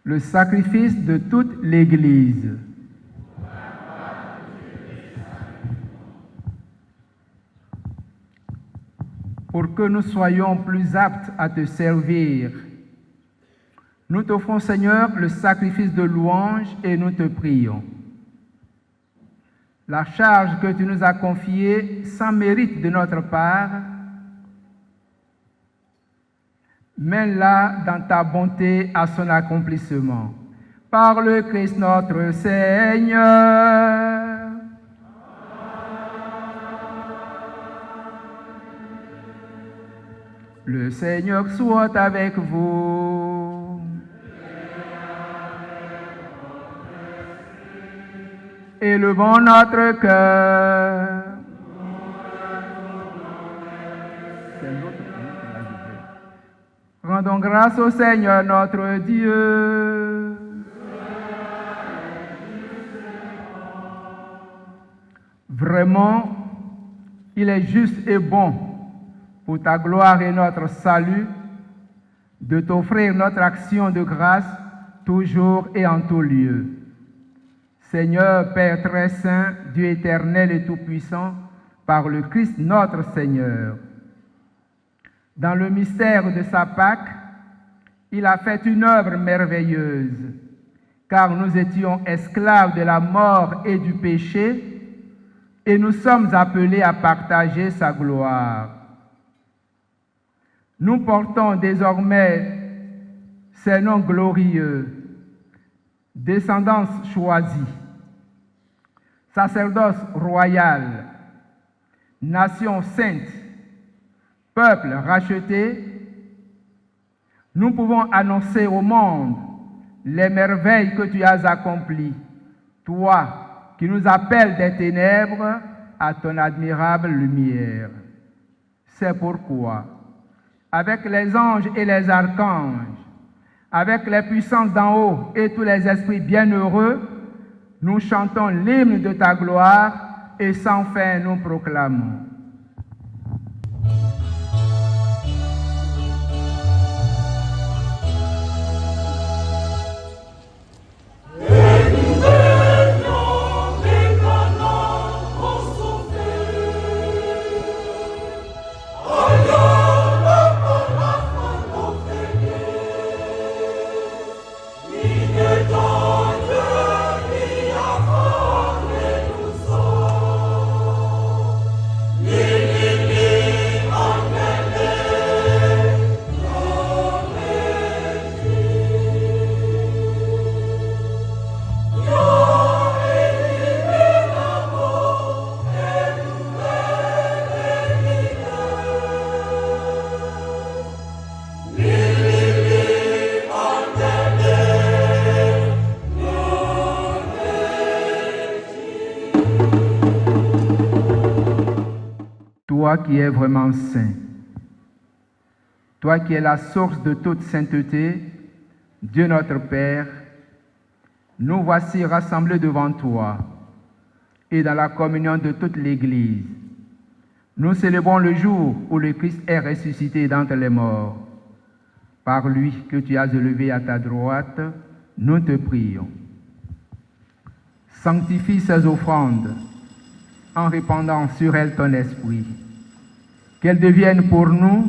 le sacrifice de toute l'Église. Pour que nous soyons plus aptes à te servir, nous t'offrons, Seigneur, le sacrifice de louange et nous te prions. La charge que tu nous as confiée sans mérite de notre part, mène-la dans ta bonté à son accomplissement. Par le Christ notre Seigneur. Le Seigneur soit avec vous. Élevons notre cœur. Rendons grâce au Seigneur notre Dieu. Vraiment, il est juste et bon pour ta gloire et notre salut de t'offrir notre action de grâce toujours et en tout lieu. Seigneur, Père très saint, Dieu éternel et tout-puissant, par le Christ notre Seigneur. Dans le mystère de sa Pâque, il a fait une œuvre merveilleuse, car nous étions esclaves de la mort et du péché, et nous sommes appelés à partager sa gloire. Nous portons désormais ces noms glorieux, descendance choisie, sacerdoce royal, nation sainte, peuple racheté. Nous pouvons annoncer au monde les merveilles que tu as accomplies, toi qui nous appelles des ténèbres à ton admirable lumière. C'est pourquoi, avec les anges et les archanges, avec les puissances d'en haut et tous les esprits bienheureux, nous chantons l'hymne de ta gloire et sans fin nous proclamons. Toi qui es vraiment saint, toi qui es la source de toute sainteté, Dieu notre Père, nous voici rassemblés devant toi et dans la communion de toute l'Église. Nous célébrons le jour où le Christ est ressuscité d'entre les morts. Par lui que tu as élevé à ta droite, nous te prions. Sanctifie ces offrandes en répandant sur elles ton esprit. Qu'elles deviennent pour nous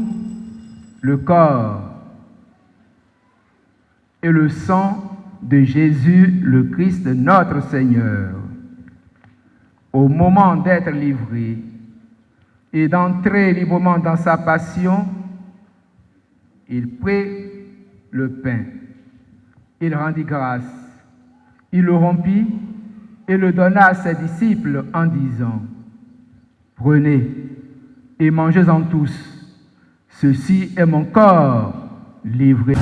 le corps et le sang de Jésus le Christ notre Seigneur. Au moment d'être livré et d'entrer librement dans sa passion, il prit le pain, il rendit grâce, il le rompit et le donna à ses disciples en disant : Prenez et mangez-en tous, ceci est mon corps livré.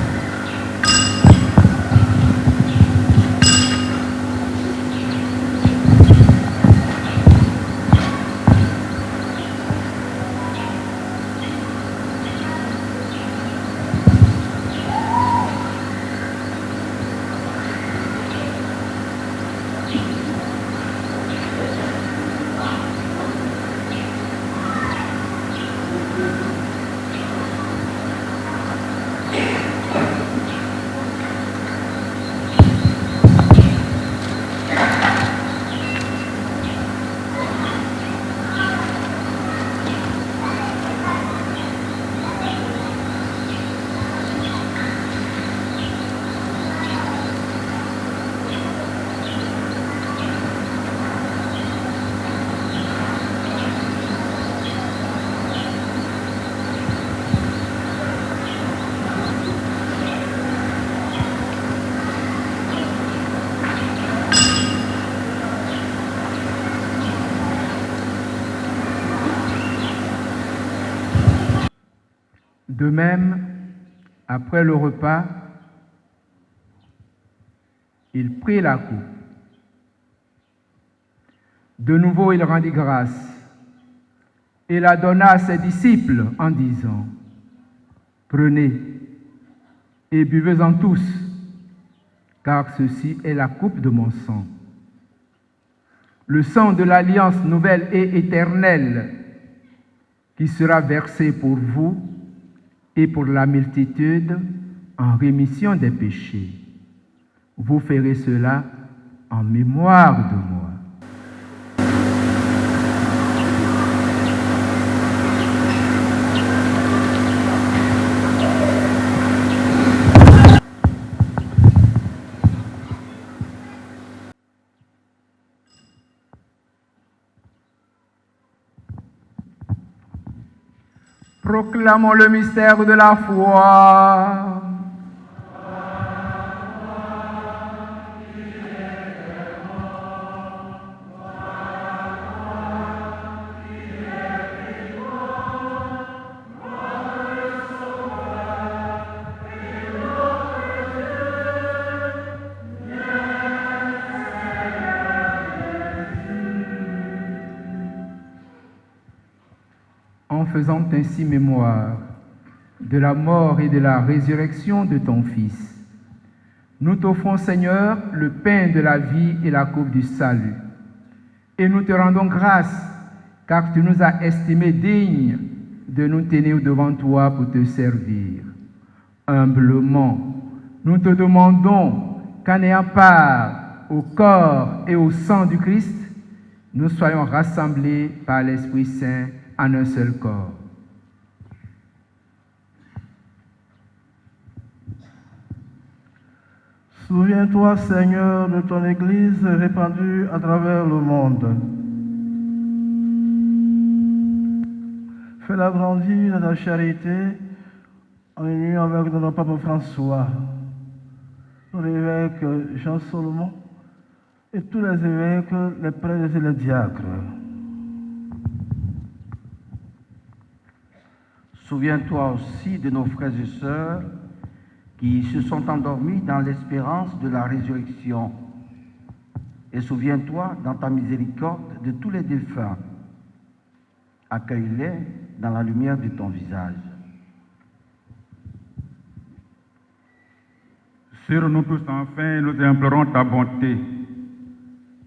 De même, après le repas, il prit la coupe. De nouveau, il rendit grâce et la donna à ses disciples en disant, « Prenez et buvez-en tous, car ceci est la coupe de mon sang. Le sang de l'alliance nouvelle et éternelle qui sera versé pour vous et pour la multitude en rémission des péchés. Vous ferez cela en mémoire de moi. » Proclamons le mystère de la foi. En faisant ainsi mémoire de la mort et de la résurrection de ton Fils, nous t'offrons, Seigneur, le pain de la vie et la coupe du salut. Et nous te rendons grâce, car tu nous as estimés dignes de nous tenir devant toi pour te servir. Humblement, nous te demandons qu'en ayant part au corps et au sang du Christ, nous soyons rassemblés par l'Esprit Saint en un seul corps. Souviens-toi, Seigneur, de ton Église répandue à travers le monde. Fais-la grandir dans ta charité en union avec notre Pape François, l'évêque Jean Solomon et tous les évêques, les prêtres et les diacres. Souviens-toi aussi de nos frères et sœurs qui se sont endormis dans l'espérance de la résurrection. Et souviens-toi dans ta miséricorde de tous les défunts. Accueille-les dans la lumière de ton visage. Sur nous tous, enfin, nous implorons ta bonté.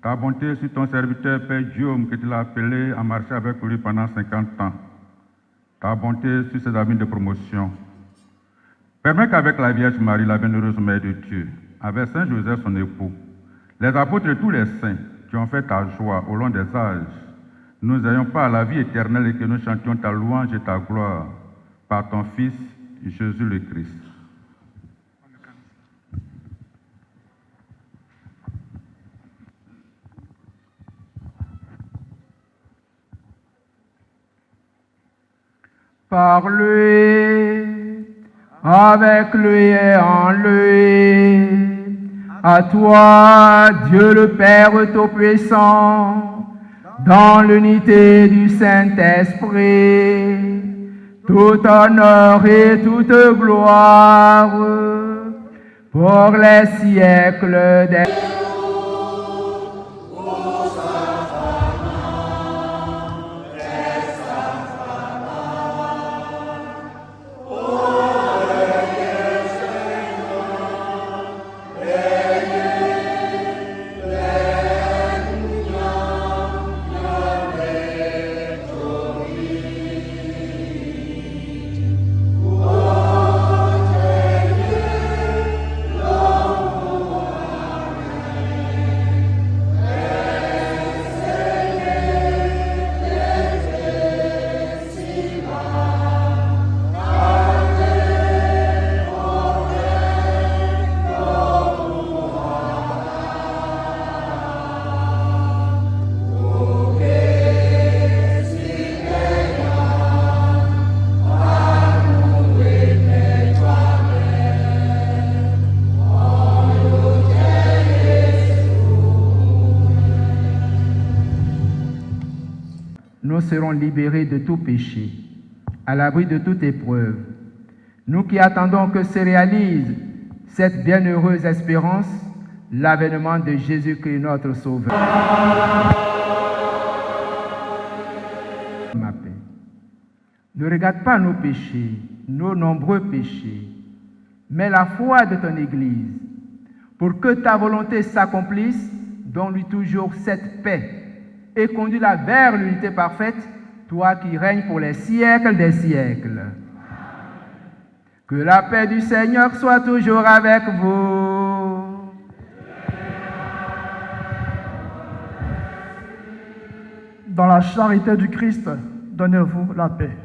Ta bonté sur ton serviteur Père Guillaume, que tu l'as appelé à marcher avec lui pendant 50 ans. Ta bonté sur ses amis de promotion. Permets qu'avec la Vierge Marie, la bienheureuse Mère de Dieu, avec Saint Joseph son époux, les apôtres et tous les saints qui ont fait ta joie au long des âges, nous ayons pas la vie éternelle et que nous chantions ta louange et ta gloire par ton Fils, Jésus le Christ. Par lui, avec lui et en lui, à toi, Dieu le Père Tout-Puissant, dans l'unité du Saint-Esprit, tout honneur et toute gloire, pour les siècles des... Nous serons libérés de tout péché, à l'abri de toute épreuve, Nous qui attendons que se réalise cette bienheureuse espérance, l'avènement de Jésus-Christ notre Sauveur. Ma paix. Ne regarde pas nos péchés, nos nombreux péchés, mais la foi de ton Église, pour que ta volonté s'accomplisse, donne-lui toujours cette paix et conduis-la vers l'unité parfaite, toi qui règnes pour les siècles des siècles. Que la paix du Seigneur soit toujours avec vous. Dans la charité du Christ, donnez-vous la paix.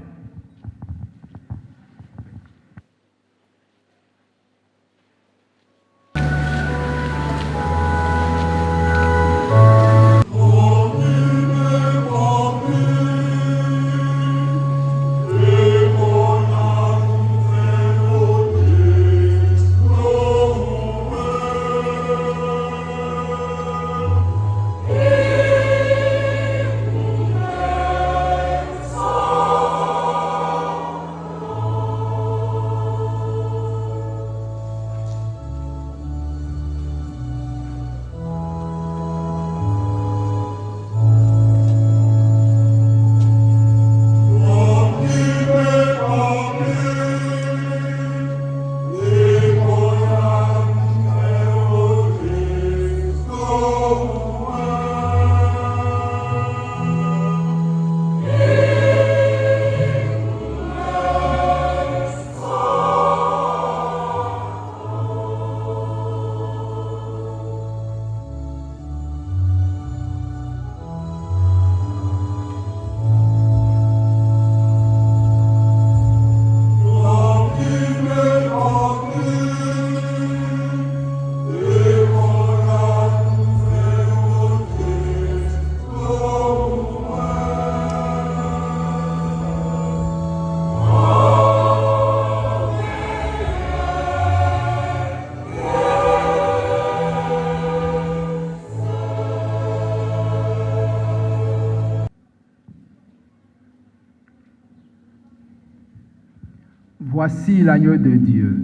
Voici l'agneau de Dieu.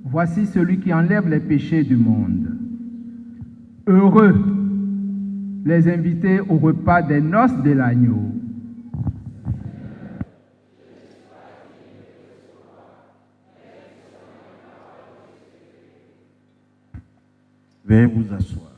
Voici celui qui enlève les péchés du monde. Heureux les invités au repas des noces de l'agneau. Veuillez vous asseoir.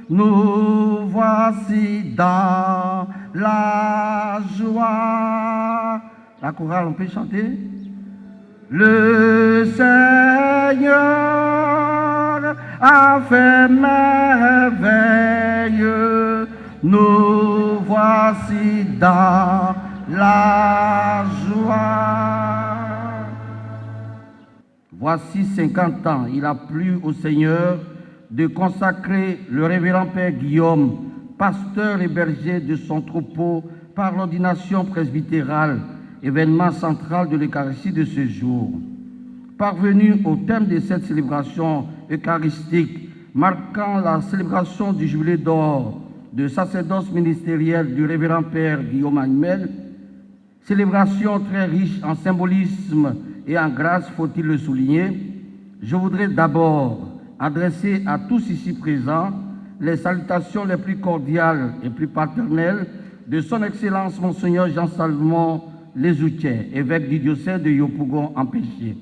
Nous voici dans la joie. La chorale, on peut chanter? Le Seigneur a fait merveille. Nous voici dans la joie. Voici 50 ans, il a plu au Seigneur de consacrer le révérend Père Guillaume, pasteur et berger de son troupeau, par l'ordination presbytérale, événement central de l'Eucharistie de ce jour. Parvenu au thème de cette célébration eucharistique, marquant la célébration du jubilé d'or de sacerdoce ministériel du révérend Père Guillaume Agnemel, célébration très riche en symbolisme et en grâce, faut-il le souligner, je voudrais d'abord adresser à tous ici présents les salutations les plus cordiales et plus paternelles de son Excellence Monseigneur Jean-Salmon Lesoutier, évêque du diocèse de Yopougon-Empêché.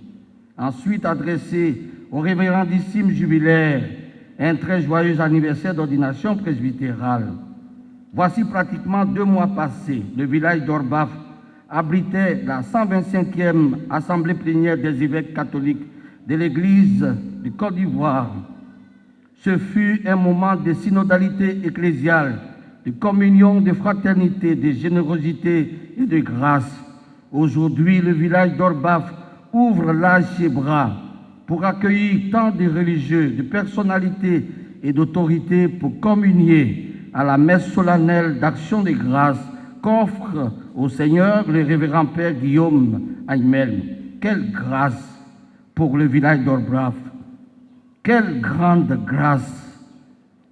Ensuite, adresser au révérendissime jubilaire un très joyeux anniversaire d'ordination presbytérale. Voici pratiquement 2 mois passés, le village d'Orbaf abritait la 125e assemblée plénière des évêques catholiques de l'Église du Côte d'Ivoire. Ce fut un moment de synodalité ecclésiale, de communion, de fraternité, de générosité et de grâce. Aujourd'hui, le village d'Orbaf ouvre large ses bras pour accueillir tant de religieux, de personnalités et d'autorités pour communier à la messe solennelle d'action de grâce qu'offre au Seigneur le révérend Père Guillaume Agnemel. Quelle grâce pour le village d'Orbaf! Quelle grande grâce!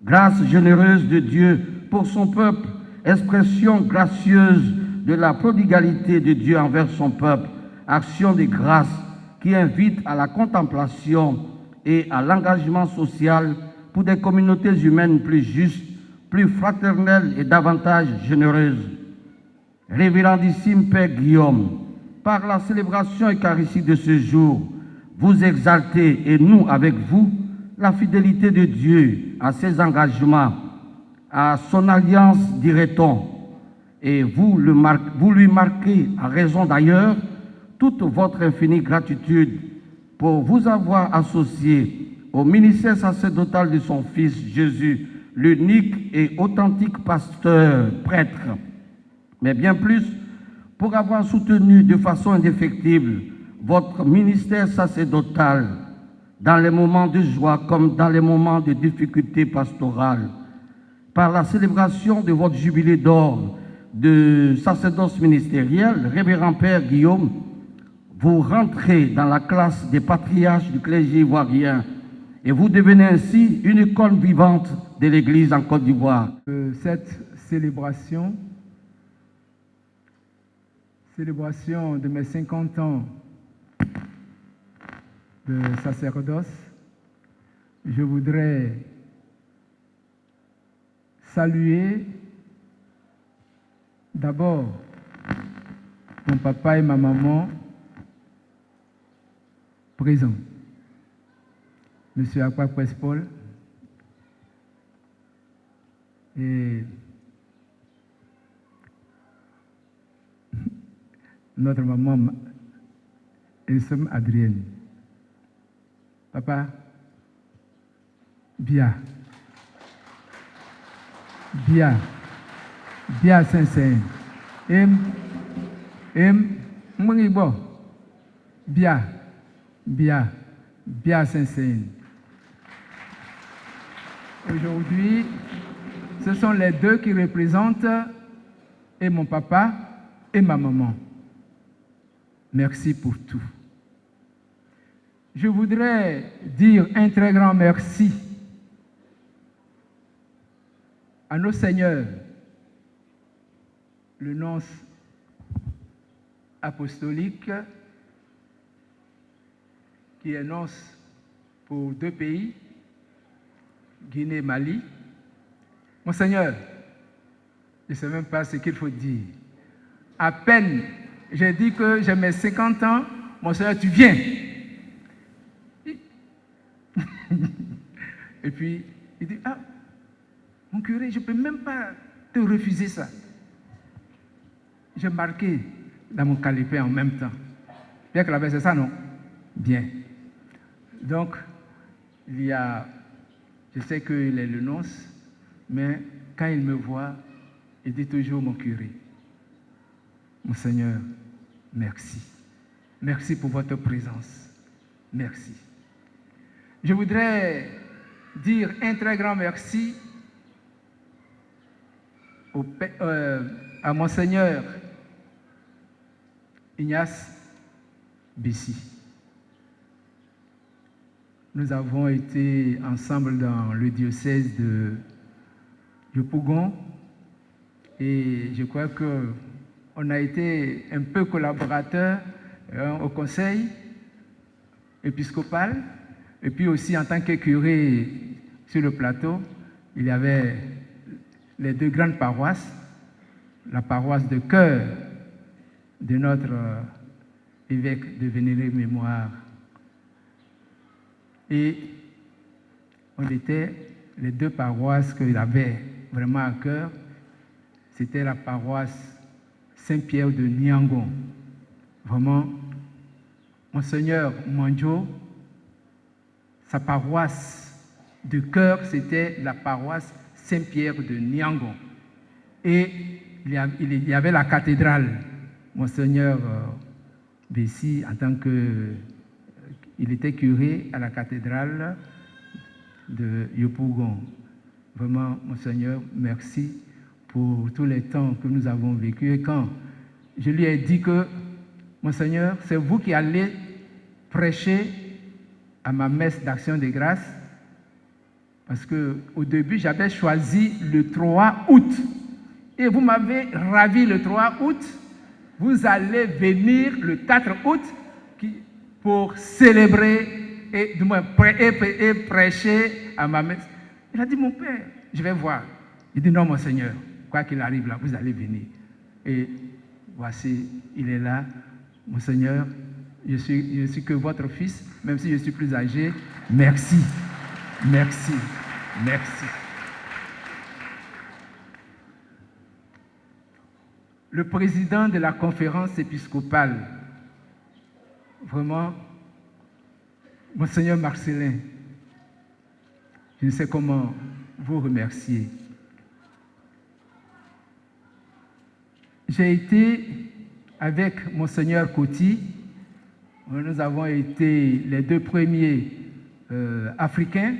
Grâce généreuse de Dieu pour son peuple, expression gracieuse de la prodigalité de Dieu envers son peuple, action de grâce qui invite à la contemplation et à l'engagement social pour des communautés humaines plus justes, plus fraternelles et davantage généreuses. Révérendissime Père Guillaume, par la célébration eucharistique de ce jour, vous exaltez, et nous avec vous, la fidélité de Dieu à ses engagements, à son alliance, dirait-on, et vous lui marquez, à raison d'ailleurs, toute votre infinie gratitude pour vous avoir associé au ministère sacerdotal de son Fils Jésus, l'unique et authentique pasteur, prêtre, mais bien plus, pour avoir soutenu de façon indéfectible votre ministère sacerdotal dans les moments de joie comme dans les moments de difficulté pastorale. Par la célébration de votre jubilé d'or de sacerdoce ministériel, révérend Père Guillaume, vous rentrez dans la classe des patriarches du clergé ivoirien et vous devenez ainsi une icône vivante de l'Église en Côte d'Ivoire. Cette célébration de mes 50 ans de sacerdoce, je voudrais saluer d'abord mon papa et ma maman présents, M. Aquaques Paul et notre maman Elsem Adrienne. Papa, bien sincère. Bien sincère. Aujourd'hui, ce sont les deux qui représentent et mon papa et ma maman. Merci pour tout. Je voudrais dire un très grand merci à nos seigneurs, le nonce apostolique, qui est nonce pour 2 pays, Guinée et Mali. Monseigneur, je ne sais même pas ce qu'il faut dire. À peine j'ai dit que j'ai mes 50 ans, Monseigneur, tu viens. Et puis, il dit, ah, mon curé, je ne peux même pas te refuser ça. J'ai marqué dans mon calepin en même temps. Bien que la veille, c'est ça, non? Bien. Donc, il y a, je sais qu'il est le nonce, mais quand il me voit, il dit toujours mon curé. Mon Seigneur, merci. Merci pour votre présence. Merci. Je voudrais dire un très grand merci à Monseigneur Ignace Bessi. Nous avons été ensemble dans le diocèse de Yopougon et je crois qu'on a été un peu collaborateurs au conseil épiscopal et puis aussi en tant que curé sur le plateau, il y avait les 2 grandes paroisses, la paroisse de cœur de notre évêque de vénérée mémoire. Et on était les 2 paroisses qu'il avait vraiment à cœur. C'était la paroisse Saint-Pierre de Niangon. Vraiment, Monseigneur Mandjo, sa paroisse de cœur, c'était la paroisse Saint-Pierre de Niangon. Et il y avait la cathédrale. Monseigneur Bessi, en tant que... il était curé à la cathédrale de Yopougon. Vraiment, Monseigneur, merci pour tous les temps que nous avons vécu. Et quand je lui ai dit que, Monseigneur, c'est vous qui allez prêcher à ma messe d'action de grâce, parce qu'au début, j'avais choisi le 3 août. Et vous m'avez ravi le 3 août. Vous allez venir le 4 août pour célébrer et prêcher à ma messe. Il a dit, mon père, je vais voir. Il dit, non, Monseigneur, quoi qu'il arrive là, vous allez venir. Et voici, il est là. Monseigneur, je suis que votre fils, même si je suis plus âgé. Merci, merci, merci. Le président de la conférence épiscopale, vraiment, Monseigneur Marcelin, je ne sais comment vous remercier. J'ai été avec Monseigneur Coty, nous avons été les 2 premiers africains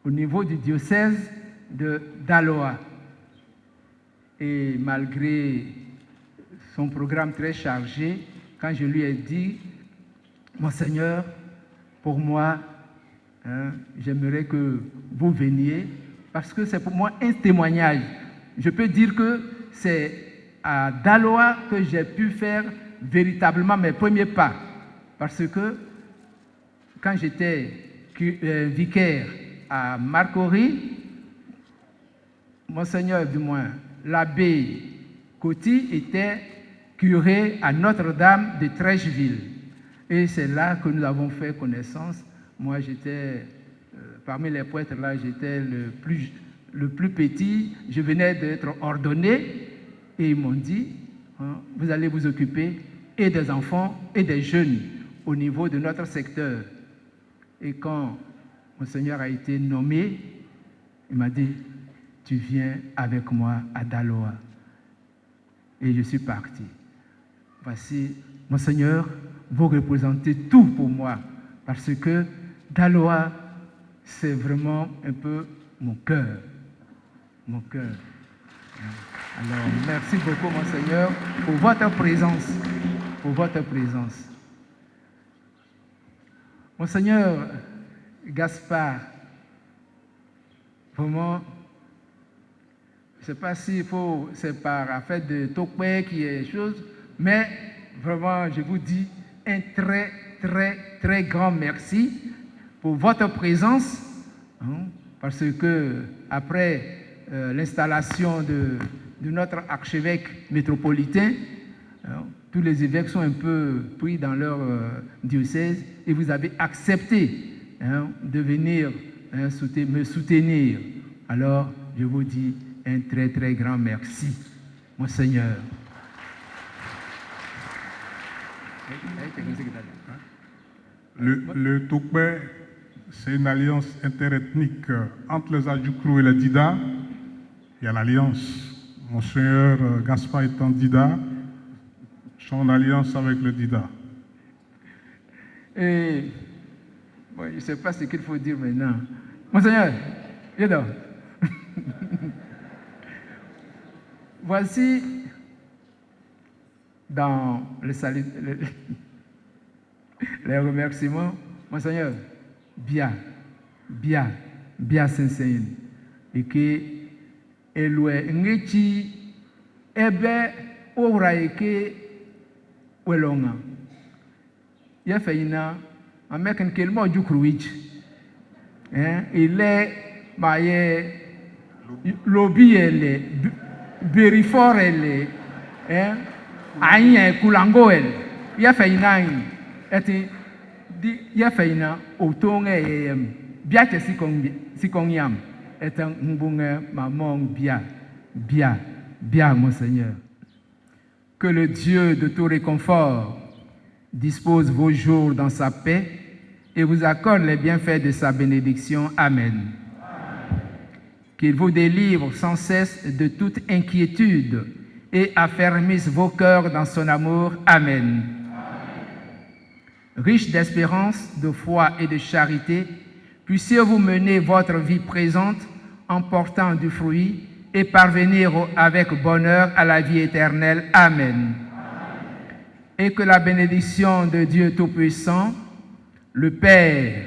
au niveau du diocèse de Daloa. Et malgré son programme très chargé, quand je lui ai dit, Monseigneur, pour moi, j'aimerais que vous veniez, parce que c'est pour moi un témoignage. Je peux dire que c'est à Daloa que j'ai pu faire véritablement mes premiers pas. Parce que quand j'étais vicaire à Marcory, Monseigneur, du moins, l'abbé Coty était curé à Notre-Dame de Trècheville. Et c'est là que nous avons fait connaissance. Moi, j'étais, parmi les prêtres là, j'étais le plus petit. Je venais d'être ordonné. Et ils m'ont dit, vous allez vous occuper et des enfants et des jeunes au niveau de notre secteur. Et quand Monseigneur a été nommé, il m'a dit, tu viens avec moi à Daloa. Et je suis parti. Voici, Monseigneur, vous représentez tout pour moi, parce que Daloa, c'est vraiment un peu mon cœur. mon cœur. Alors, merci beaucoup, Monseigneur, pour votre présence. Pour votre présence. Monseigneur Gaspard, vraiment, je ne sais pas s'il faut, c'est par affaire de Tokwe qui est chose, mais vraiment, je vous dis un très, très, très grand merci pour votre présence, hein, parce que après l'installation de notre archevêque métropolitain, hein, tous les évêques sont un peu pris dans leur diocèse et vous avez accepté, hein, de venir, hein, me soutenir. Alors, je vous dis un très, très grand merci, Monseigneur. Le Tokbe, c'est une alliance interethnique entre les Adjoukrou et les Dida. Il y a l'alliance. Monseigneur Gaspard étant Dida, son alliance avec le Dida. Et bon, je ne sais pas ce qu'il faut dire maintenant. Monseigneur, viens donc. Voici dans le salut, les remerciements, Monseigneur, bien sincère. Et que Eloué Ngechi Ebe Oraike Welonga. Ya feina, American Kelmo Jukruich. Il est maye lobby elle Berifort elle Aïe Kulango elle. Ya feina eti di ya feina autonge biache sikongyam etant mbunge mamong bien Monseigneur. Que le Dieu de tout réconfort dispose vos jours dans sa paix et vous accorde les bienfaits de sa bénédiction. Amen. Qu'il vous délivre sans cesse de toute inquiétude et affermisse vos cœurs dans son amour. Amen. Riche d'espérance, de foi et de charité, puissiez-vous mener votre vie présente en portant du fruit et parvenir avec bonheur à la vie éternelle. Amen. Et que la bénédiction de Dieu Tout-Puissant, le Père,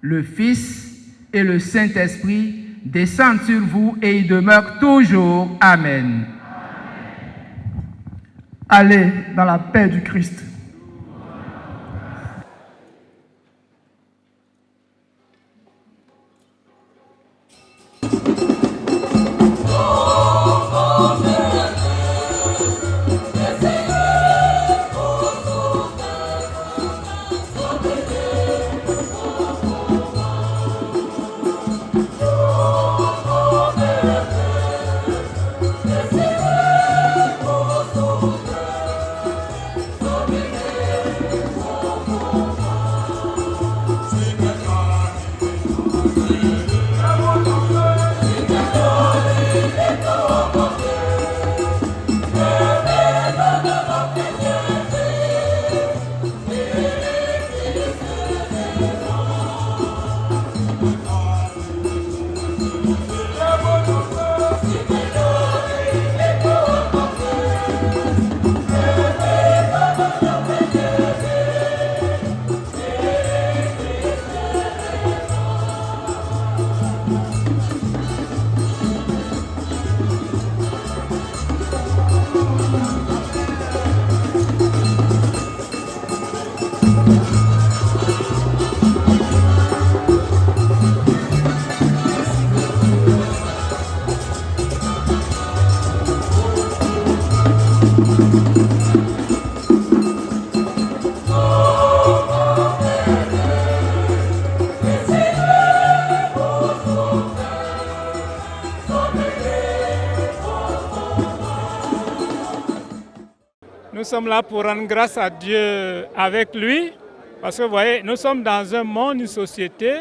le Fils et le Saint-Esprit descendent sur vous et y demeurent toujours. Amen. Allez dans la paix du Christ. Nous sommes là pour rendre grâce à Dieu avec lui, parce que vous voyez, nous sommes dans un monde, une société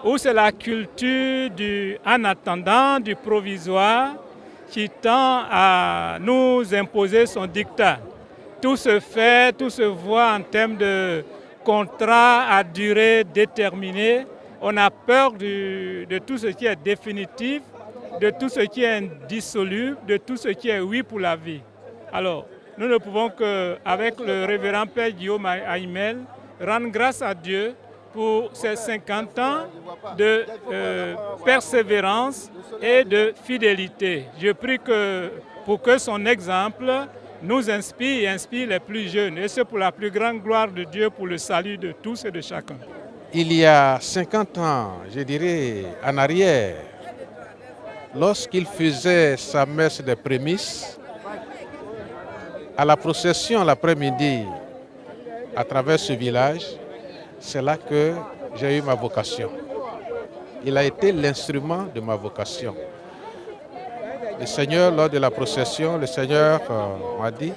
où c'est la culture du en attendant, du provisoire, qui tend à nous imposer son dictat. Tout se fait, tout se voit en termes de contrat à durée déterminée. On a peur de tout ce qui est définitif de tout ce qui est indissoluble, de tout ce qui est oui pour la vie. Alors, nous ne pouvons qu'avec le révérend Père Guillaume Aimel, rendre grâce à Dieu pour ces 50 ans de persévérance et de fidélité. Je prie pour que son exemple nous inspire et inspire les plus jeunes, et ce pour la plus grande gloire de Dieu, pour le salut de tous et de chacun. Il y a 50 ans, je dirais, en arrière, lorsqu'il faisait sa messe des prémices, à la procession l'après-midi, à travers ce village, c'est là que j'ai eu ma vocation. Il a été l'instrument de ma vocation. Le Seigneur, lors de la procession, le Seigneur m'a dit,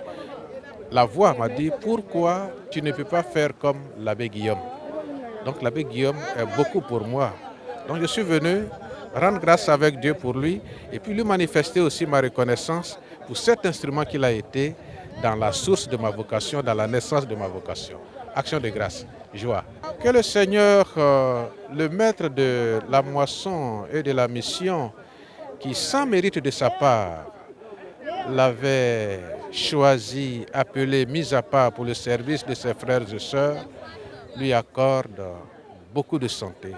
la voix m'a dit, pourquoi tu ne peux pas faire comme l'abbé Guillaume? Donc l'abbé Guillaume est beaucoup pour moi. Donc je suis venu rendre grâce avec Dieu pour lui et puis lui manifester aussi ma reconnaissance pour cet instrument qu'il a été dans la source de ma vocation, dans la naissance de ma vocation. Action de grâce, joie. Que le Seigneur, le maître de la moisson et de la mission, qui sans mérite de sa part l'avait choisi, appelé, mis à part pour le service de ses frères et sœurs, lui accorde beaucoup de santé,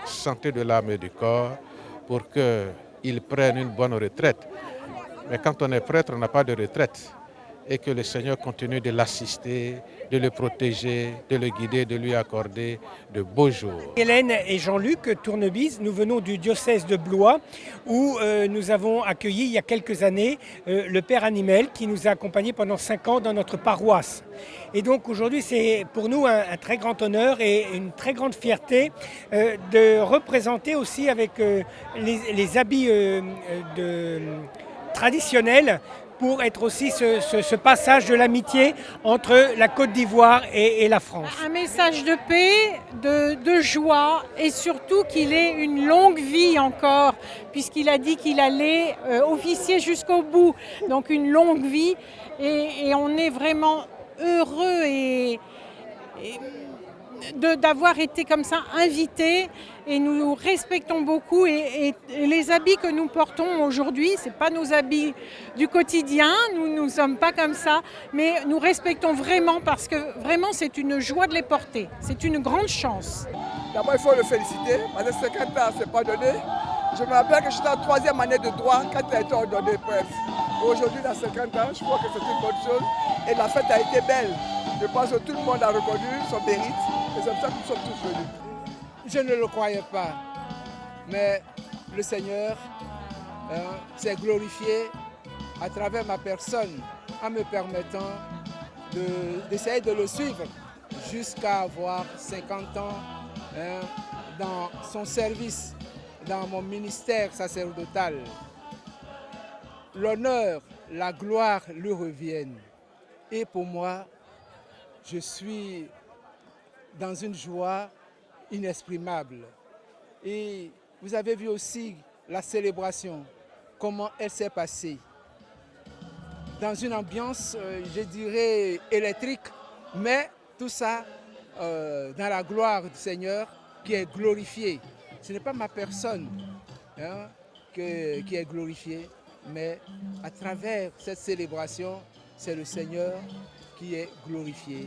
santé de l'âme et du corps, pour qu'il prenne une bonne retraite. Mais quand on est prêtre, on n'a pas de retraite. Et que le Seigneur continue de l'assister, de le protéger, de le guider, de lui accorder de beaux jours. Hélène et Jean-Luc Tournebise, nous venons du diocèse de Blois où nous avons accueilli il y a quelques années le Père Animel qui nous a accompagnés pendant 5 ans dans notre paroisse. Et donc aujourd'hui c'est pour nous un très grand honneur et une très grande fierté de représenter aussi avec les habits traditionnels pour être aussi ce passage de l'amitié entre la Côte d'Ivoire et la France. Un message de paix, de joie et surtout qu'il ait une longue vie encore, puisqu'il a dit qu'il allait officier jusqu'au bout. Donc une longue vie et on est vraiment heureux d'avoir été comme ça invités et nous respectons beaucoup et les habits que nous portons aujourd'hui, ce n'est pas nos habits du quotidien, nous ne sommes pas comme ça, mais nous respectons vraiment parce que vraiment c'est une joie de les porter, c'est une grande chance. D'abord il faut le féliciter, parce que 50 ans ce n'est pas donné. Je me rappelle que j'étais en 3e année de droit quand il a été ordonné prêtre. Aujourd'hui dans 50 ans, je crois que c'est une bonne chose et la fête a été belle. Je pense que tout le monde a reconnu son mérite et c'est pour ça que nous sommes tous venus. Je ne le croyais pas, mais le Seigneur s'est glorifié à travers ma personne en me permettant d'essayer de le suivre jusqu'à avoir 50 ans dans son service, dans mon ministère sacerdotal. L'honneur, la gloire lui reviennent. Et pour moi, je suis dans une joie inexprimable. Et vous avez vu aussi la célébration, comment elle s'est passée. Dans une ambiance, je dirais, électrique, mais tout ça dans la gloire du Seigneur qui est glorifié. Ce n'est pas ma personne qui est glorifiée, mais à travers cette célébration, c'est le Seigneur qui est glorifié.